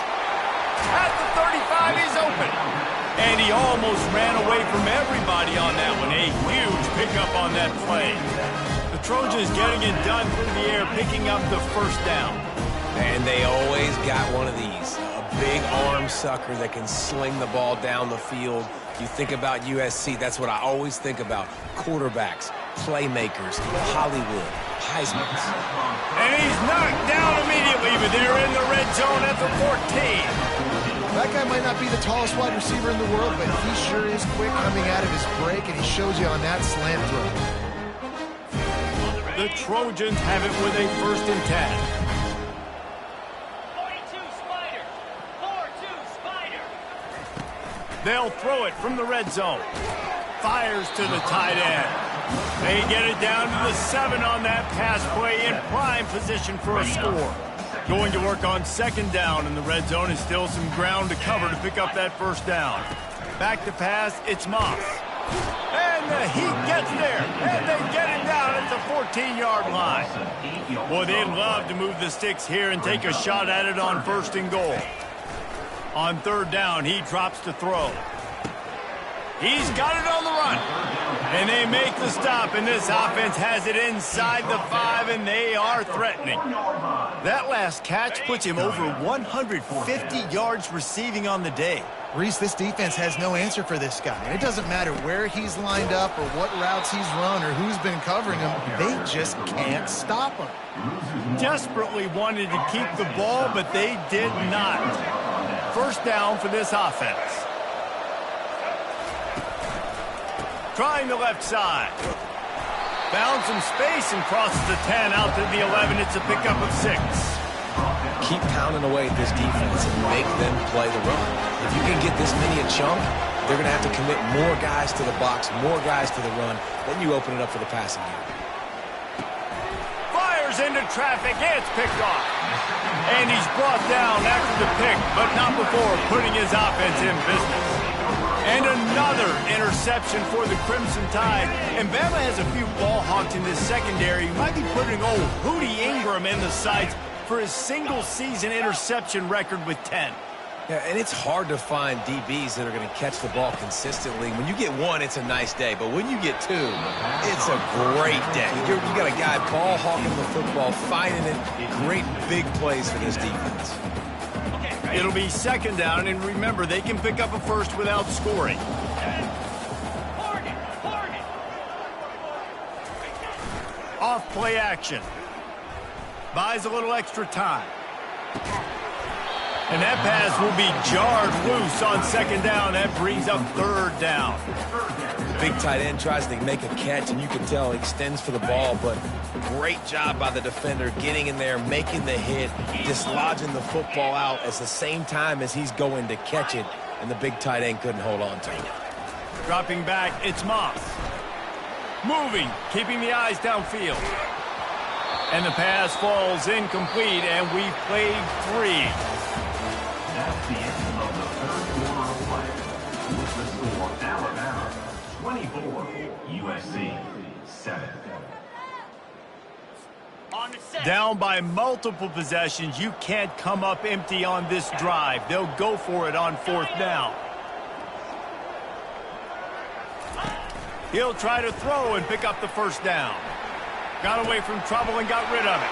S1: At the 35, he's open. And he almost ran away from everybody on that one. A huge pickup on that play. The Trojans getting it done through the air, picking up the first down.
S3: And they always got one of these. A big arm sucker that can sling the ball down the field. You think about USC, that's what I always think about. Quarterbacks, playmakers, Hollywood, Heisman's.
S1: And he's knocked down immediately, but they're in the red zone at the 14.
S2: That guy might not be the tallest wide receiver in the world, but he sure is quick coming out of his break, and he shows you on that slant throw.
S1: The Trojans have it with a 1st and 10. They'll throw it from the red zone. Fires to the tight end. They get it down to the 7 on that pass play in prime position for a score. Going to work on second down in the red zone is still some ground to cover to pick up that first down. Back to pass, it's Moss. And the Heat gets there, and they get it down at the 14-yard line. Boy, they'd love to move the sticks here and take a shot at it on first and goal. On third down, he drops to throw. He's got it on the run. And they make the stop, and this offense has it inside the 5, and they are threatening. That last catch puts him over 150 yards receiving on the day.
S2: Reese, this defense has no answer for this guy. And it doesn't matter where he's lined up or what routes he's run or who's been covering him. They just can't stop him.
S1: Desperately wanted to keep the ball, but they did not. First down for this offense. Trying the left side. Found some space and crosses the 10 out to the 11. It's a pickup of 6.
S3: Keep pounding away at this defense and make them play the run. If you can get this many a chunk, they're going to have to commit more guys to the box, more guys to the run. Then you open it up for the passing game.
S1: Fires into traffic. It's picked off. And he's brought down after the pick, but not before putting his offense in business. And another interception for the Crimson Tide. And Bama has a few ball hawks in this secondary. He might be putting old Hootie Ingram in the sights for his single-season interception record with 10.
S3: Yeah, and it's hard to find DBs that are going to catch the ball consistently. When you get one, it's a nice day. But when you get two, it's a great day. You got a guy ball hawking the football, finding it. Great big plays for this defense.
S1: It'll be second down, and remember, they can pick up a first without scoring. Off play action. Buys a little extra time. And that pass will be jarred loose on second down. That brings up third down.
S3: Big tight end tries to make a catch, and you can tell he extends for the ball, but great job by the defender getting in there, making the hit, dislodging the football out at the same time as he's going to catch it, and the big tight end couldn't hold on to it.
S1: Dropping back, it's Moss. Moving, keeping the eyes downfield. And the pass falls incomplete, and we've played 3.
S5: That's the end of the third quarter of play. With the score, Alabama 24, USC 7.
S1: Down by multiple possessions, you can't come up empty on this drive. They'll go for it on fourth down. He'll try to throw and pick up the first down. Got away from trouble and got rid of it.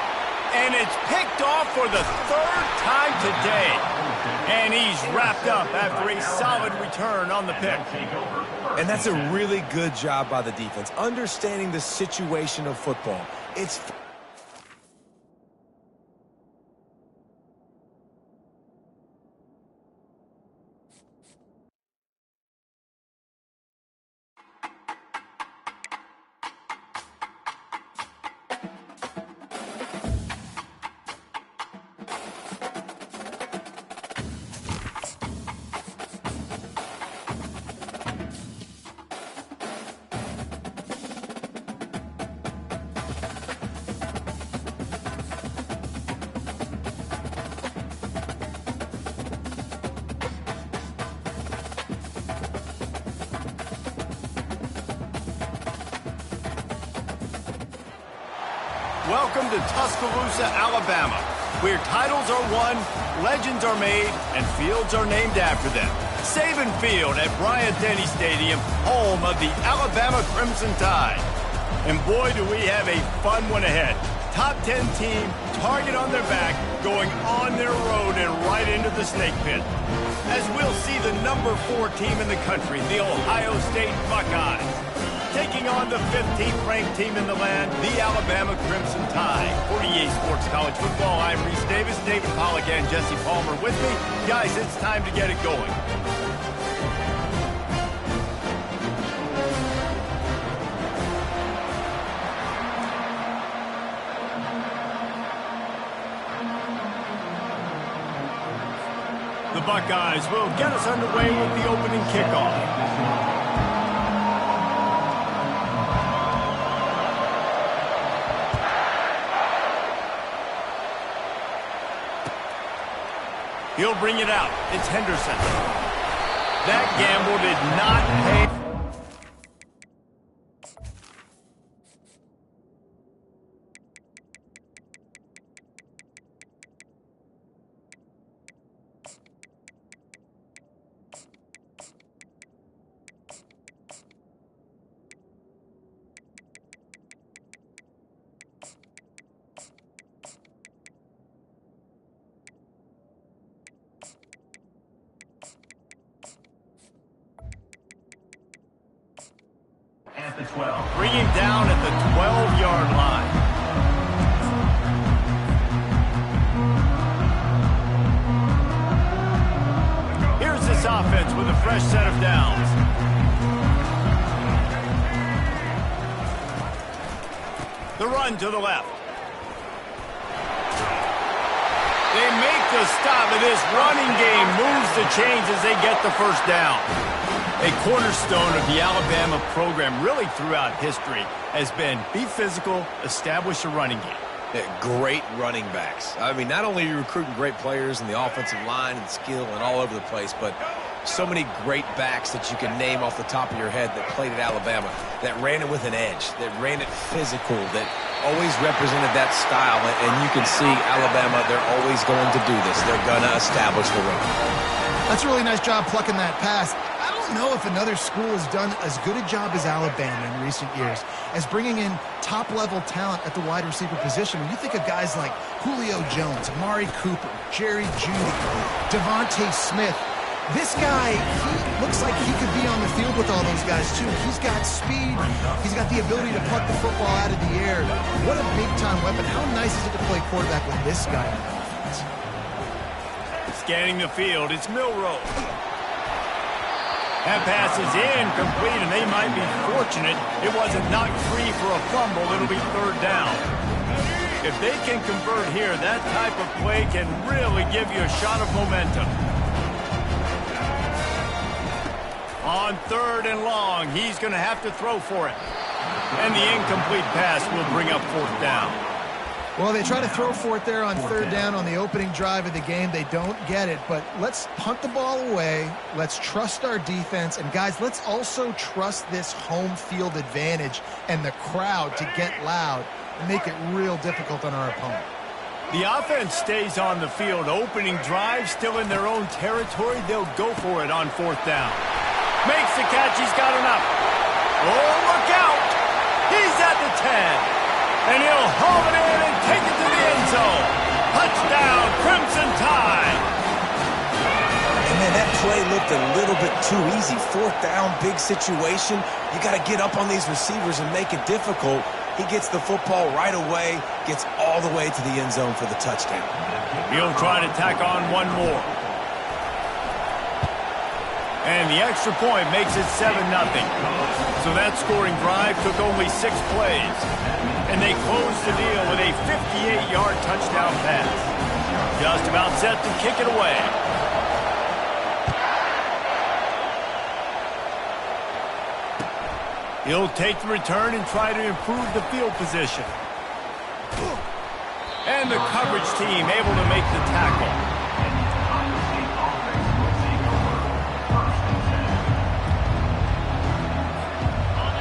S1: And it's picked off for the 3rd time today. And he's wrapped up after a solid return on the pick.
S3: And that's a really good job by the defense, understanding the situation of football. It's
S1: Welcome to Tuscaloosa, Alabama, where titles are won, legends are made, and fields are named after them. Saban Field at Bryant-Denny Stadium, home of the Alabama Crimson Tide. And boy, do we have a fun one ahead. Top 10 team, target on their back, going on their road and right into the snake pit. As we'll see the number 4 team in the country, the Ohio State Buckeyes, taking on the 15th ranked team in the land, the Alabama Crimson Tide. For EA Sports College Football, I'm Reese Davis, David Pollack, and Jesse Palmer with me. Guys, it's time to get it going. The Buckeyes will get us underway with the opening kickoff. He'll bring it out. It's Henderson. That gamble did not pay.
S5: At the 12.
S1: Bring him down at the 12-yard line. Here's this offense with a fresh set of downs. The run to the left. They make the stop, and this running game moves the chains as they get the first down. A cornerstone of the Alabama program really throughout history has been be physical, establish a running game.
S3: Yeah, great running backs. I mean, not only are you recruiting great players in the offensive line and skill and all over the place, but so many great backs that you can name off the top of your head that played at Alabama, that ran it with an edge, that ran it physical, that always represented that style. And you can see Alabama, they're always going to do this. They're going to establish the run.
S2: That's a really nice job plucking that pass. I don't know if another school has done as good a job as Alabama in recent years as bringing in top-level talent at the wide receiver position. When you think of guys like Julio Jones, Amari Cooper, Jerry Jeudy, Devontae Smith, this guy, he looks like he could be on the field with all those guys, too. He's got speed. He's got the ability to putt the football out of the air. What a big-time weapon. How nice is it to play quarterback with this guy on offense?
S1: Scanning the field, it's Milroe. That pass is incomplete, and they might be fortunate it wasn't knocked free for a fumble. It'll be third down. If they can convert here, that type of play can really give you a shot of momentum. On third and long, he's going to have to throw for it. And the incomplete pass will bring up fourth down.
S2: Well, they try to throw for it there on third down on the opening drive of the game. They don't get it, but let's punt the ball away. Let's trust our defense. And, guys, let's also trust this home field advantage and the crowd to get loud and make it real difficult on our opponent.
S1: The offense stays on the field. Opening drive, still in their own territory. They'll go for it on fourth down. Makes the catch. He's got enough. Oh, look out. He's at the 10. And he'll haul it in and take it to the end zone. Touchdown, Crimson Tide.
S3: And man, that play looked a little bit too easy. Fourth down, big situation. You got to get up on these receivers and make it difficult. He gets the football right away, gets all the way to the end zone for the touchdown.
S1: He'll try to tack on one more. And the extra point makes it 7-0. So that scoring drive took only 6 plays. And they closed the deal with a 58-yard touchdown pass. Just about set to kick it away. He'll take the return and try to improve the field position. And the coverage team able to make the tackle.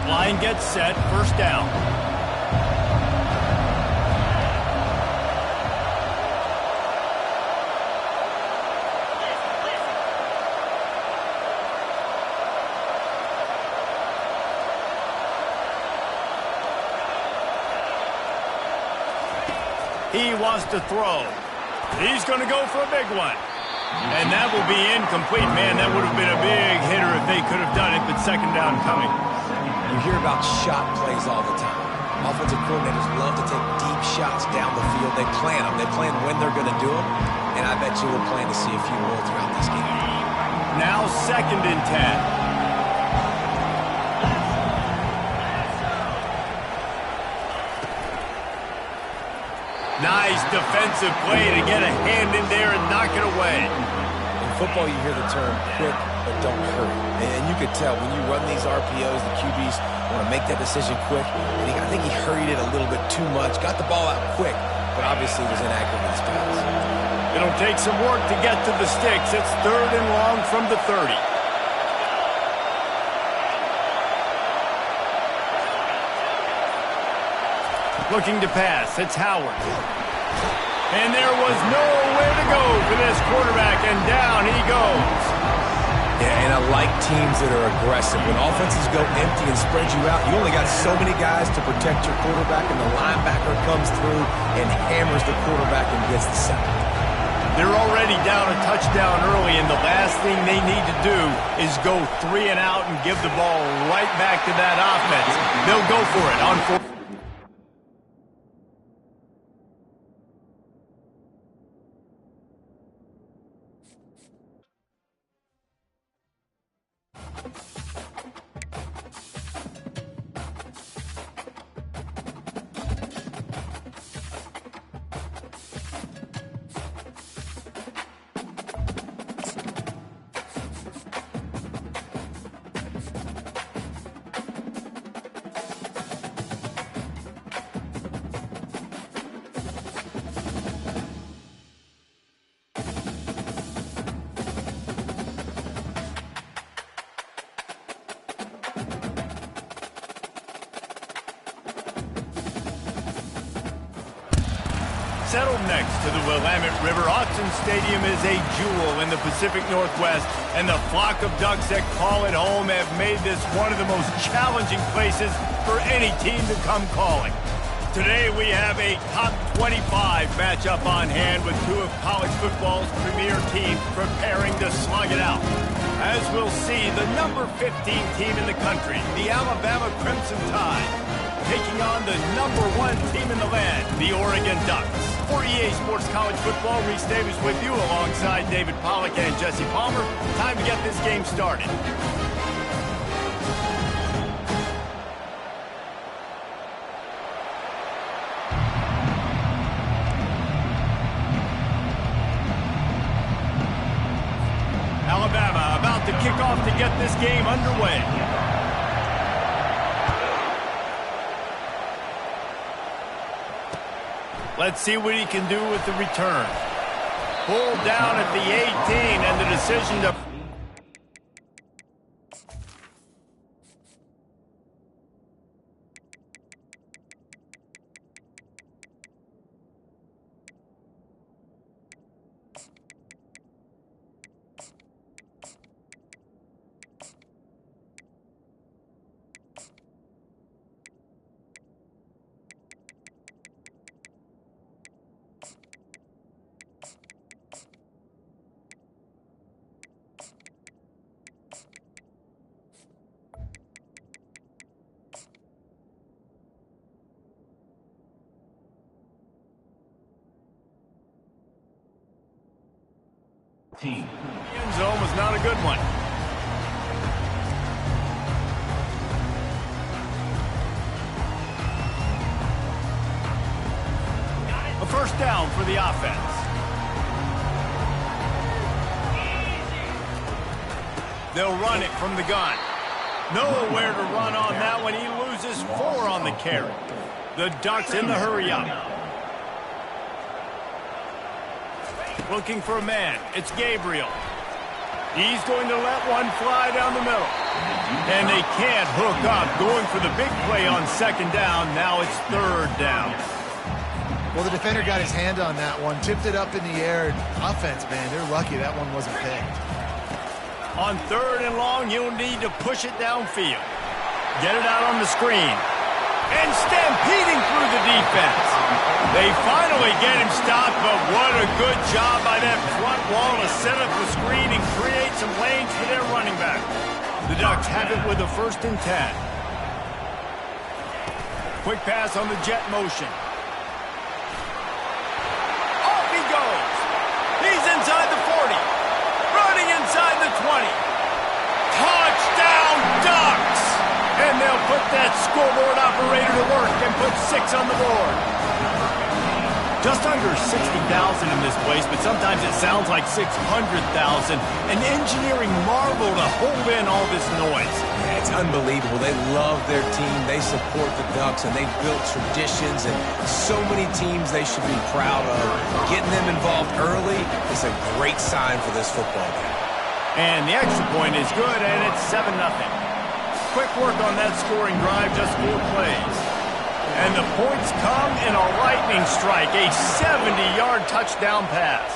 S1: Line gets set, first down. He wants to throw. He's going to go for a big one. And that will be incomplete. Man, that would have been a big hitter if they could have done it, but second down coming.
S3: You hear about shot plays all the time. Offensive coordinators love to take deep shots down the field. They plan them. They plan when they're going to do them. And I bet you we'll plan to see a few more throughout this game.
S1: Now 2nd and 10. Nice defensive play to get a hand in there and knock it away.
S3: And football, you hear the term quick, but don't hurry. And you could tell when you run these RPOs, the QBs want to make that decision quick. And I think he hurried it a little bit too much, got the ball out quick, but obviously was inaccurate with his pass.
S1: It'll take some work to get to the sticks. It's 3rd and long from the 30. Looking to pass, it's Howard. And there was nowhere to go for this quarterback, and down he goes.
S3: Yeah, and I like teams that are aggressive. When offenses go empty and spread you out, you only got so many guys to protect your quarterback, and the linebacker comes through and hammers the quarterback and gets the sack.
S1: They're already down a touchdown early, and the last thing they need to do is go 3 and out and give the ball right back to that offense. They'll go for it on 4. Settled next to the Willamette River, Autzen Stadium is a jewel in the Pacific Northwest, and the flock of ducks that call it home have made this one of the most challenging places for any team to come calling. Today we have a top 25 matchup on hand with 2 of college football's premier teams preparing to slug it out. As we'll see, the number 15 team in the country, the Alabama Crimson Tide, taking on the number 1 team in the land, the Oregon Ducks. For EA Sports College Football, Reese Davis with you alongside David Pollack and Jesse Palmer. Time to get this game started. Alabama about to kick off to get this game underway. Let's see what he can do with the return. Pulled down at the 18, and the decision to... The end zone was not a good one. A first down for the offense. They'll run it from the gun. Nowhere to run on that one. He loses 4 on the carry. The Ducks in the hurry up. Looking for a man. It's Gabriel. He's going to let one fly down the middle. And they can't hook up. Going for the big play on 2nd down. Now it's 3rd down.
S4: Well, the defender got his hand on that one, tipped it up in the air. Offense, man, they're lucky that one wasn't picked.
S1: On 3rd and long, you'll need to push it downfield. Get it out on the screen. And stampeding through the defense. They finally get him stopped, but what a good job by that front wall to set up the screen and create some lanes for their running back. The Ducks have it with a 1st and 10. Quick pass on the jet motion. Off he goes. He's inside the 40. Running inside the 20. Touchdown, Ducks! And they'll put that scoreboard operator to work and put 6 on the board. Just under 60,000 in this place, but sometimes it sounds like 600,000. An engineering marvel to hold in all this noise.
S3: Yeah, it's unbelievable. They love their team. They support the Ducks, and they've built traditions and so many teams they should be proud of. Getting them involved early is a great sign for this football game.
S1: And the extra point is good, and it's 7-0. Quick work on that scoring drive, just 4 plays. And the points come in a lightning strike, a 70-yard touchdown pass.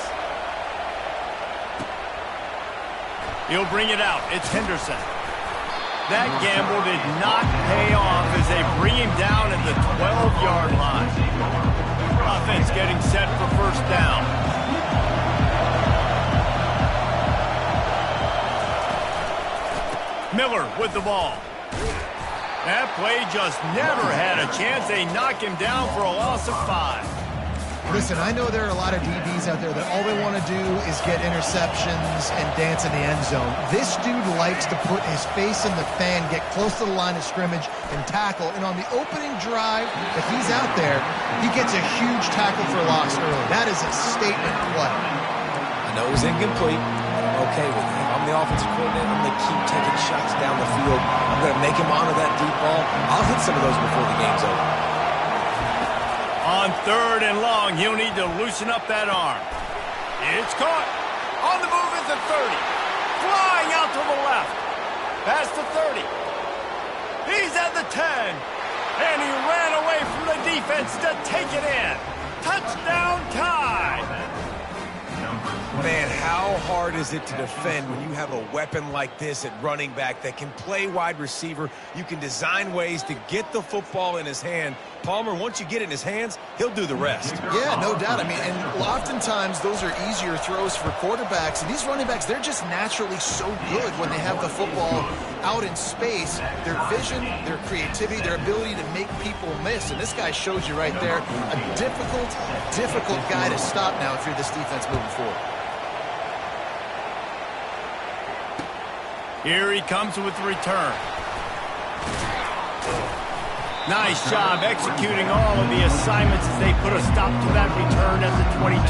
S1: He'll bring it out. It's Henderson. That gamble did not pay off as they bring him down at the 12-yard line. Offense getting set for first down. Miller with the ball. That play just never had a chance. They knock him down for a loss of 5.
S2: Listen, I know there are a lot of DBs out there that all they want to do is get interceptions and dance in the end zone. This dude likes to put his face in the fan, get close to the line of scrimmage, and tackle. And on the opening drive, if he's out there, he gets a huge tackle for loss early. That is a statement play.
S3: I know it was incomplete. I'm okay with it. If I'm the offensive coordinator, I'm going to keep taking shots down the field. I'm going to make him honor that deep ball. I'll hit some of those before the game's over.
S1: On 3rd and long, he'll need to loosen up that arm. It's caught. On the move is the 30. Flying out to the left. Past the 30. He's at the 10. And he ran away from the defense to take it in. Touchdown tie.
S3: Man, how hard is it to defend when you have a weapon like this at running back that can play wide receiver? You can design ways to get the football in his hand. Palmer, once you get it in his hands, he'll do the rest.
S4: Yeah, no doubt. I mean, and oftentimes those are easier throws for quarterbacks. And these running backs, they're just naturally so good when they have the football out in space. Their vision, their creativity, their ability to make people miss. And this guy shows you right there a difficult guy to stop now if you're this defense moving forward.
S1: Here he comes with the return. Nice job executing all of the assignments as they put a stop to that return at the 22.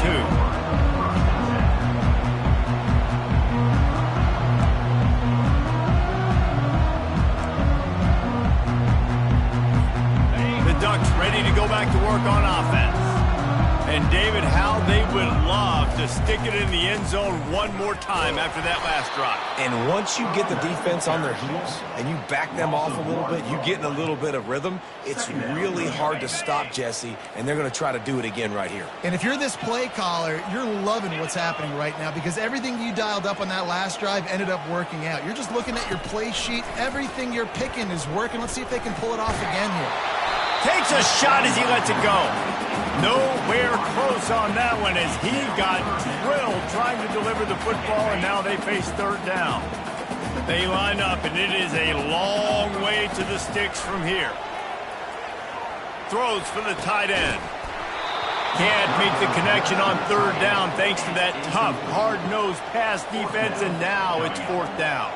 S1: The Ducks ready to go back to work on offense. And David, how they would love to stick it in the end zone one more time after that last drive.
S3: And once you get the defense on their heels and you back them off a little bit, you get in a little bit of rhythm, it's really hard to stop Jesse, and they're going to try to do it again right here.
S4: And if you're this play caller, you're loving what's happening right now because everything you dialed up on that last drive ended up working out. You're just looking at your play sheet. Everything you're picking is working. Let's see if they can pull it off again here.
S1: Takes a shot as he lets it go. Nowhere close on that one as he got drilled trying to deliver the football, and now they face 3rd down. They line up, and it is a long way to the sticks from here. Throws for the tight end. Can't make the connection on 3rd down thanks to that tough, hard-nosed pass defense, and now it's 4th down.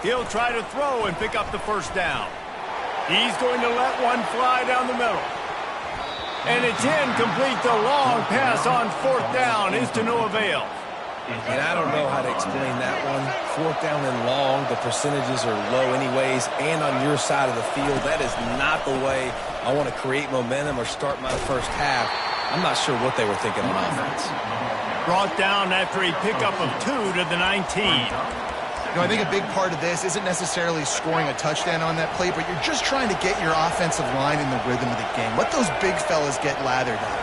S1: He'll try to throw and pick up the first down. He's going to let one fly down the middle. And it's incomplete. The long pass on 4th down is to no avail.
S3: And I don't know how to explain that one. 4th down and long, the percentages are low anyways, and on your side of the field, that is not the way I want to create momentum or start my first half. I'm not sure what they were thinking on offense.
S1: Brought down after a pickup of 2 to the 19.
S4: You know, I think a big part of this isn't necessarily scoring a touchdown on that play, but you're just trying to get your offensive line in the rhythm of the game. Let those big fellas get lathered up.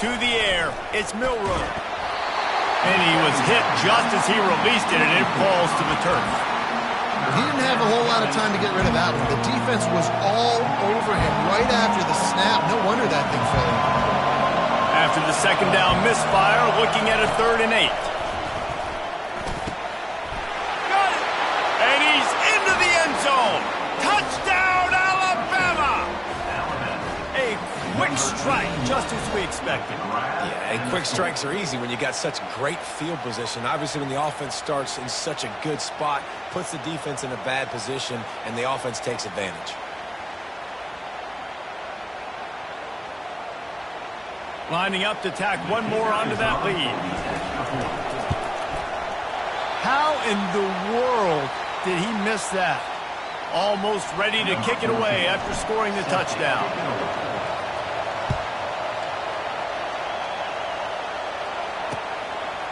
S1: To the air, it's Milroe. And he was hit just as he released it, and it falls to the turf.
S4: He didn't have a whole lot of time to get rid of that one. The defense was all over him right after the snap. No wonder that thing fell in.
S1: After the 2nd down misfire, looking at a 3rd and 8. Touchdown, Alabama! A quick strike, just as we expected.
S3: Yeah, and quick strikes are easy when you got such great field position. Obviously, when the offense starts in such a good spot, puts the defense in a bad position, and the offense takes advantage.
S1: Lining up to tack one more onto that lead. How in the world did he miss that? Almost ready to kick it away after scoring the touchdown.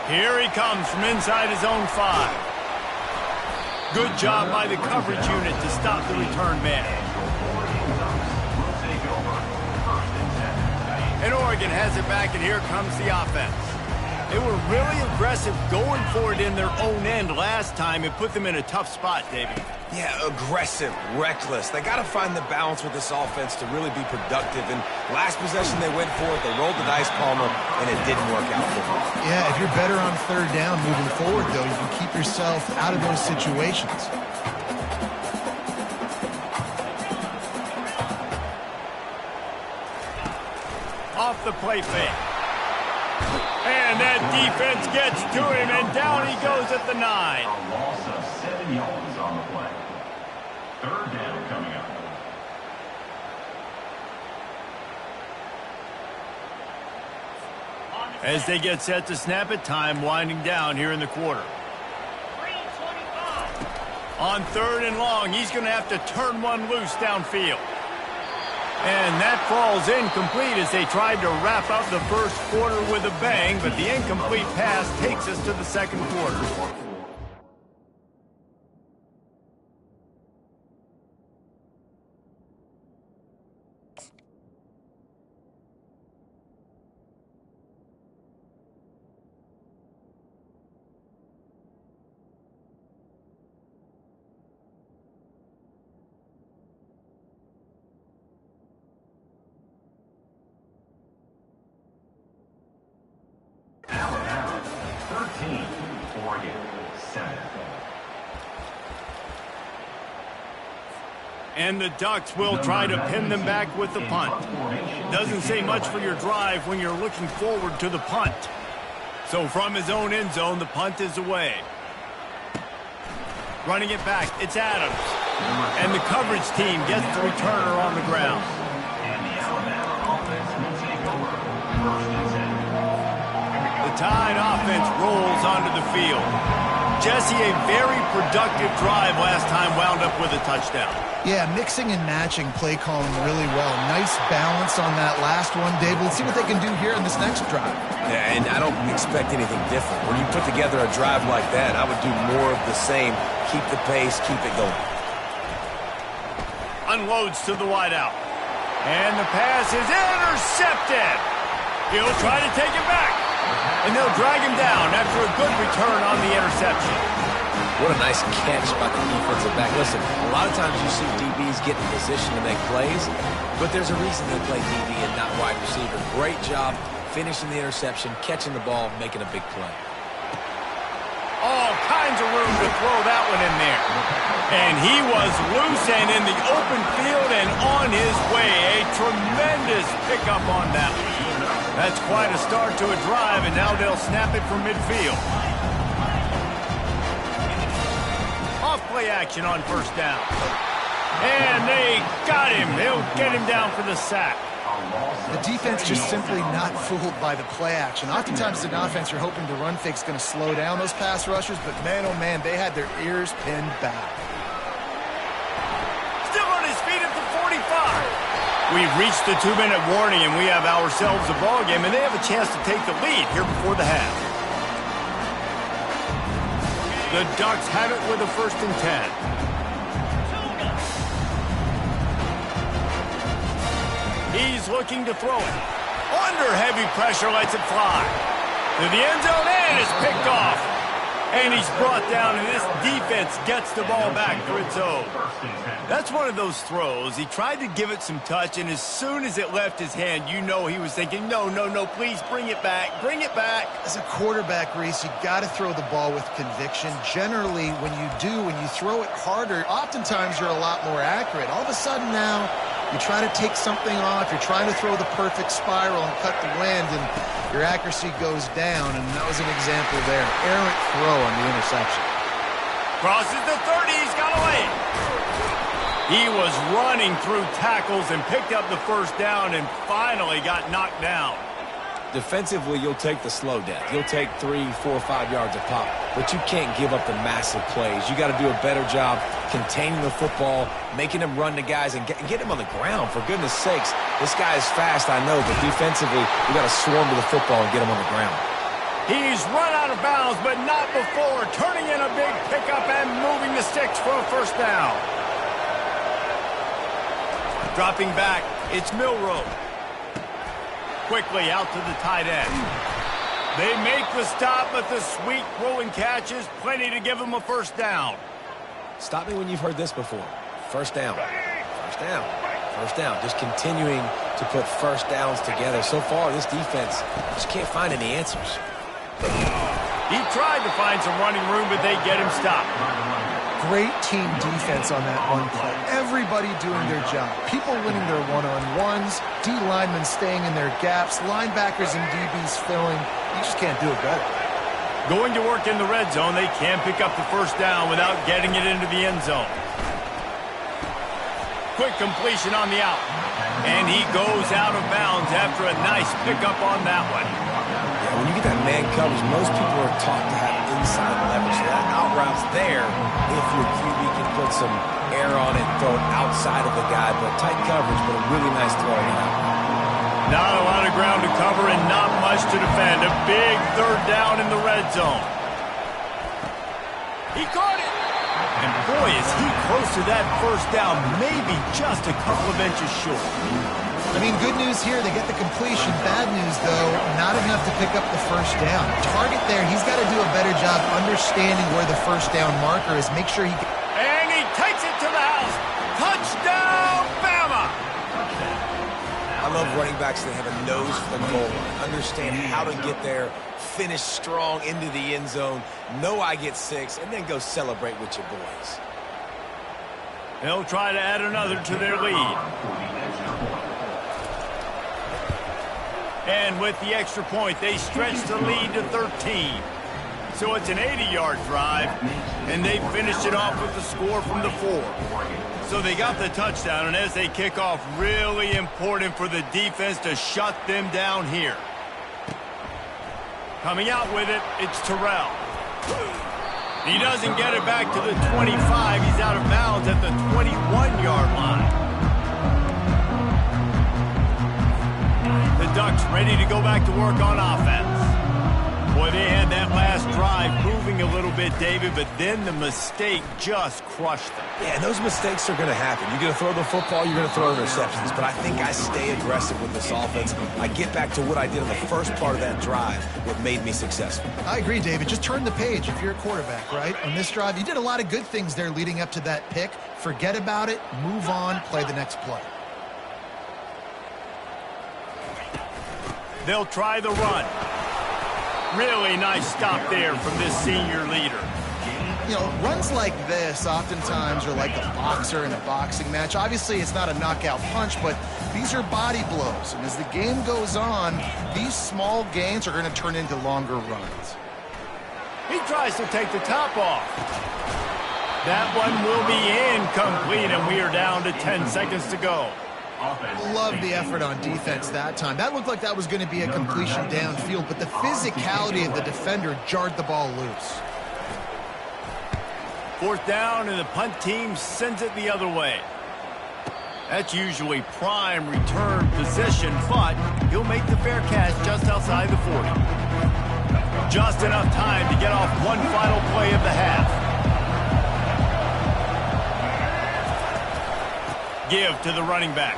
S1: Here he comes from inside his own 5. Good job by the coverage unit to stop the return man. And Oregon has it back, and here comes the offense. They were really aggressive going for it in their own end last time. It put them in a tough spot, David.
S3: Yeah, aggressive, reckless. They got to find the balance with this offense to really be productive. And last possession they went for it, they rolled the dice, Palmer, and it didn't work out for them.
S2: Yeah, if you're better on third down moving forward, though, you can keep yourself out of those situations.
S1: Off the play fake. And that defense gets to him, and down he goes at the 9.
S5: A loss of 7 yards on the play. Third down coming up.
S1: As they get set to snap it, time winding down here in the quarter. On 3rd and long, he's going to have to turn one loose downfield. And that falls incomplete as they tried to wrap up the first quarter with a bang, but the incomplete pass takes us to the second quarter.
S5: Alabama 13, Oregon 7.
S1: And the Ducks will try to pin them back with the punt. Doesn't say much for your drive when you're looking forward to the punt. So from his own end zone, the punt is away. Running it back, it's Adams. And the coverage team gets the returner on the ground.
S5: And the Alabama offense will take over. First and 10.
S1: The Tide offense rolls onto the field. Jesse, a very productive drive last time wound up with a touchdown.
S2: Yeah, mixing and matching play calling really well. Nice balance on that last one, Dave. Let's see what they can do here in this next drive.
S3: Yeah, and I don't expect anything different. When you put together a drive like that, I would do more of the same. Keep the pace, keep it going.
S1: Unloads to the wideout. And the pass is intercepted. He'll try to take it back. And they'll drag him down after a good return on the interception.
S3: What a nice catch by the defensive back. Listen, a lot of times you see DBs get in position to make plays, but there's a reason they play DB and not wide receiver. Great job finishing the interception, catching the ball, making a big play.
S1: All kinds of room to throw that one in there. And he was loose and in the open field and on his way. A tremendous pickup on that one. That's quite a start to a drive, and now they'll snap it from midfield. Off play action on first down. And they got him. They'll get him down for the sack.
S4: The defense just simply not fooled by the play action. Oftentimes, an offense you're hoping the run fake's going to slow down those pass rushers, but man, oh man, they had their ears pinned back.
S1: Still on his feet at the 45. We've reached the 2-minute warning, and we have ourselves a ball game, and they have a chance to take the lead here before the half. The Ducks have it with a 1st and 10. He's looking to throw it. Under heavy pressure, lets it fly. To the end zone, and it's picked off. And he's brought down, and this defense gets the ball back for its own. That's one of those throws. He tried to give it some touch, and as soon as it left his hand, you know he was thinking, no, please bring it back, bring it back.
S2: As a quarterback, Reese, you got to throw the ball with conviction. Generally, when you throw it harder, oftentimes you're a lot more accurate. All of a sudden now, you try to take something off, you're trying to throw the perfect spiral and cut the wind, and your accuracy goes down, and that was an example there. Errant throw on the interception.
S1: Crosses the 30, he's got away. He was running through tackles and picked up the first down and finally got knocked down.
S3: Defensively, you'll take the slow death. You'll take 3, 4, 5 yards a pop, but you can't give up the massive plays. You got to do a better job containing the football, making him run to guys, and get him on the ground. For goodness sakes, this guy is fast, I know, but defensively, we got to swarm to the football and get him on the ground.
S1: He's run out of bounds, but not before turning in a big pickup and moving the sticks for a first down. Dropping back, it's Milroe. Quickly out to the tight end. They make the stop, but the sweet rolling catch is plenty to give them a first down.
S3: Stop me when you've heard this before. First down. First down. First down. Just continuing to put first downs together. So far, this defense just can't find any answers.
S1: He tried to find some running room, but they get him stopped.
S4: Great team defense on that one play. Everybody doing their job. People winning their one-on-ones, D linemen staying in their gaps, linebackers and DBs filling. You just can't do it better.
S1: Going to work in the red zone, they can't pick up the first down without getting it into the end zone. Quick completion on the out. And he goes out of bounds after a nice pickup on that one.
S3: Yeah, when you get that man coverage, most people are taught to have inside leverage. So that out route's there if your QB can put some air on it and throw it outside of the guy. But tight coverage, but a really nice throw on the out.
S1: Not a lot of ground to cover and not much to defend. A big third down in the red zone. He caught it. And boy, is he close to that first down, maybe just a couple of inches short.
S2: I mean, good news here, they get the completion. Bad news, though, not enough to pick up the first down. Target there, he's got to do a better job understanding where the first down marker is. Make sure he...
S1: And he takes it to the house. Touchdown, Bama!
S3: I love running backs that have a nose for the goal line, understand how to get there, finish strong into the end zone, know I get 6, and then go celebrate with your boys.
S1: They'll try to add another to their lead. And with the extra point, they stretch the lead to 13. So it's an 80-yard drive, and they finished it off with the score from the 4. So they got the touchdown, and as they kick off, really important for the defense to shut them down here. Coming out with it, it's Terrell. He doesn't get it back to the 25. He's out of bounds at the 21-yard line. The Ducks ready to go back to work on offense. Boy, they had that last drive moving a little bit, David, but then the mistake just crushed them.
S3: Yeah, and those mistakes are going to happen. You're going to throw the football, you're going to throw interceptions, but I think I stay aggressive with this offense. I get back to what I did in the first part of that drive, what made me successful.
S2: I agree, David. Just turn the page if you're a quarterback, right? On this drive, you did a lot of good things there leading up to that pick. Forget about it, move on, play the next play.
S1: They'll try the run. Really nice stop there from this senior leader.
S2: You know, runs like this oftentimes are like a boxer in a boxing match. Obviously, it's not a knockout punch, but these are body blows. And as the game goes on, these small gains are going to turn into longer runs.
S1: He tries to take the top off. That one will be incomplete, and we are down to 10 seconds to go.
S2: Love the effort on defense that time. That looked like that was going to be a completion downfield, but the physicality of the defender jarred the ball loose.
S1: Fourth down, and the punt team sends it the other way. That's usually prime return position, but he'll make the fair catch just outside the 40. Just enough time to get off one final play of the half. Give to the running back.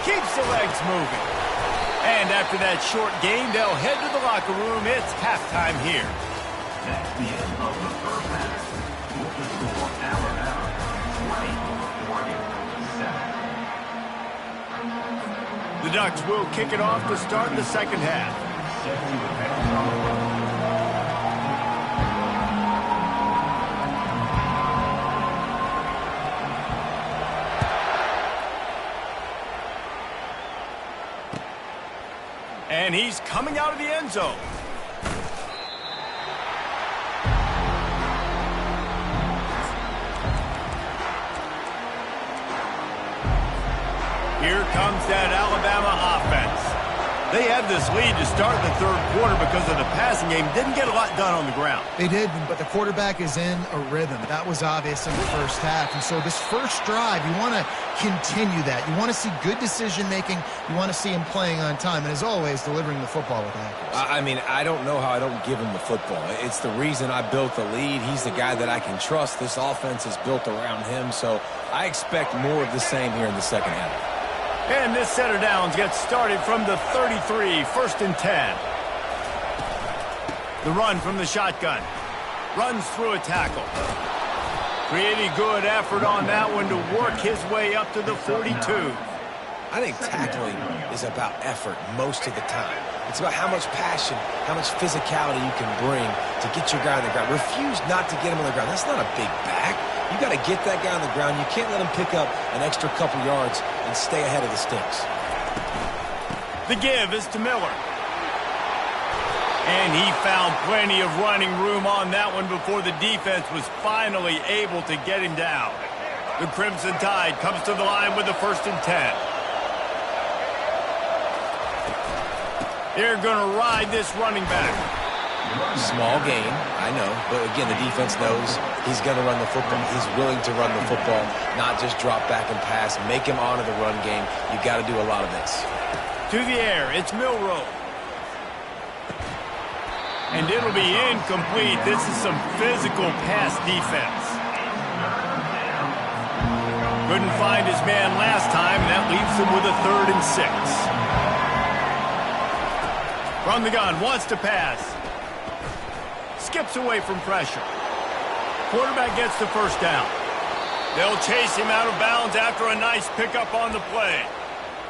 S1: Keeps the legs moving. And after that short gain, they'll head to the locker room. It's halftime here.
S5: That's the end of the first half. With the score, Alabama 20, Oregon 7.
S1: The Ducks will kick it off to start the second half. And he's coming out of the end zone. Here comes that Alabama offense. They had this lead to start the third quarter because of the passing game. Didn't get a lot done on the ground.
S2: They did, but the quarterback is in a rhythm. That was obvious in the first half. And so this first drive, you want to continue that. You want to see good decision-making. You want to see him playing on time. And as always, delivering the football with accuracy.
S3: I mean, I don't know how I don't give him the football. It's the reason I built the lead. He's the guy that I can trust. This offense is built around him. So I expect more of the same here in the second half.
S1: And this set of downs gets started from the 33, 1st and 10. The run from the shotgun. Runs through a tackle. Pretty good effort on that one to work his way up to the 42.
S3: I think tackling is about effort most of the time. It's about how much passion, how much physicality you can bring to get your guy on the ground. Refuse not to get him on the ground. That's not a big back. You got to get that guy on the ground. You can't let him pick up an extra couple yards and stay ahead of the sticks.
S1: The give is to Miller. And he found plenty of running room on that one before the defense was finally able to get him down. The Crimson Tide comes to the line with the 1st and 10. They're going to ride this running back.
S3: Small gain, I know, but again, the defense knows he's going to run the football. He's willing to run the football, not just drop back and pass, make him honor the run game. You got to do a lot of this.
S1: To the air, it's Milroe. And it'll be incomplete. This is some physical pass defense. Couldn't find his man last time, and that leaves him with a 3rd and 6. From the gun, wants to pass. Skips away from pressure. Quarterback gets the 1st down. They'll chase him out of bounds after a nice pickup on the play.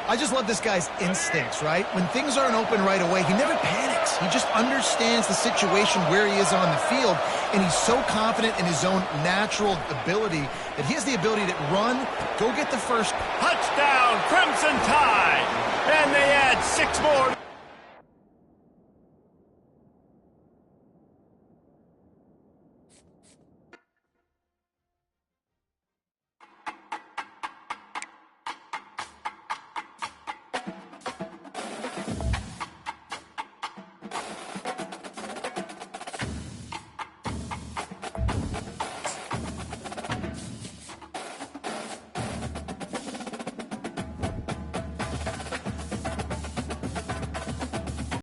S2: I just love this guy's instincts, right? When things aren't open right away, he never panics. He just understands the situation where he is on the field, and he's so confident in his own natural ability that he has the ability to run, go get the 1st.
S1: Touchdown, Crimson Tide! And they add 6 more.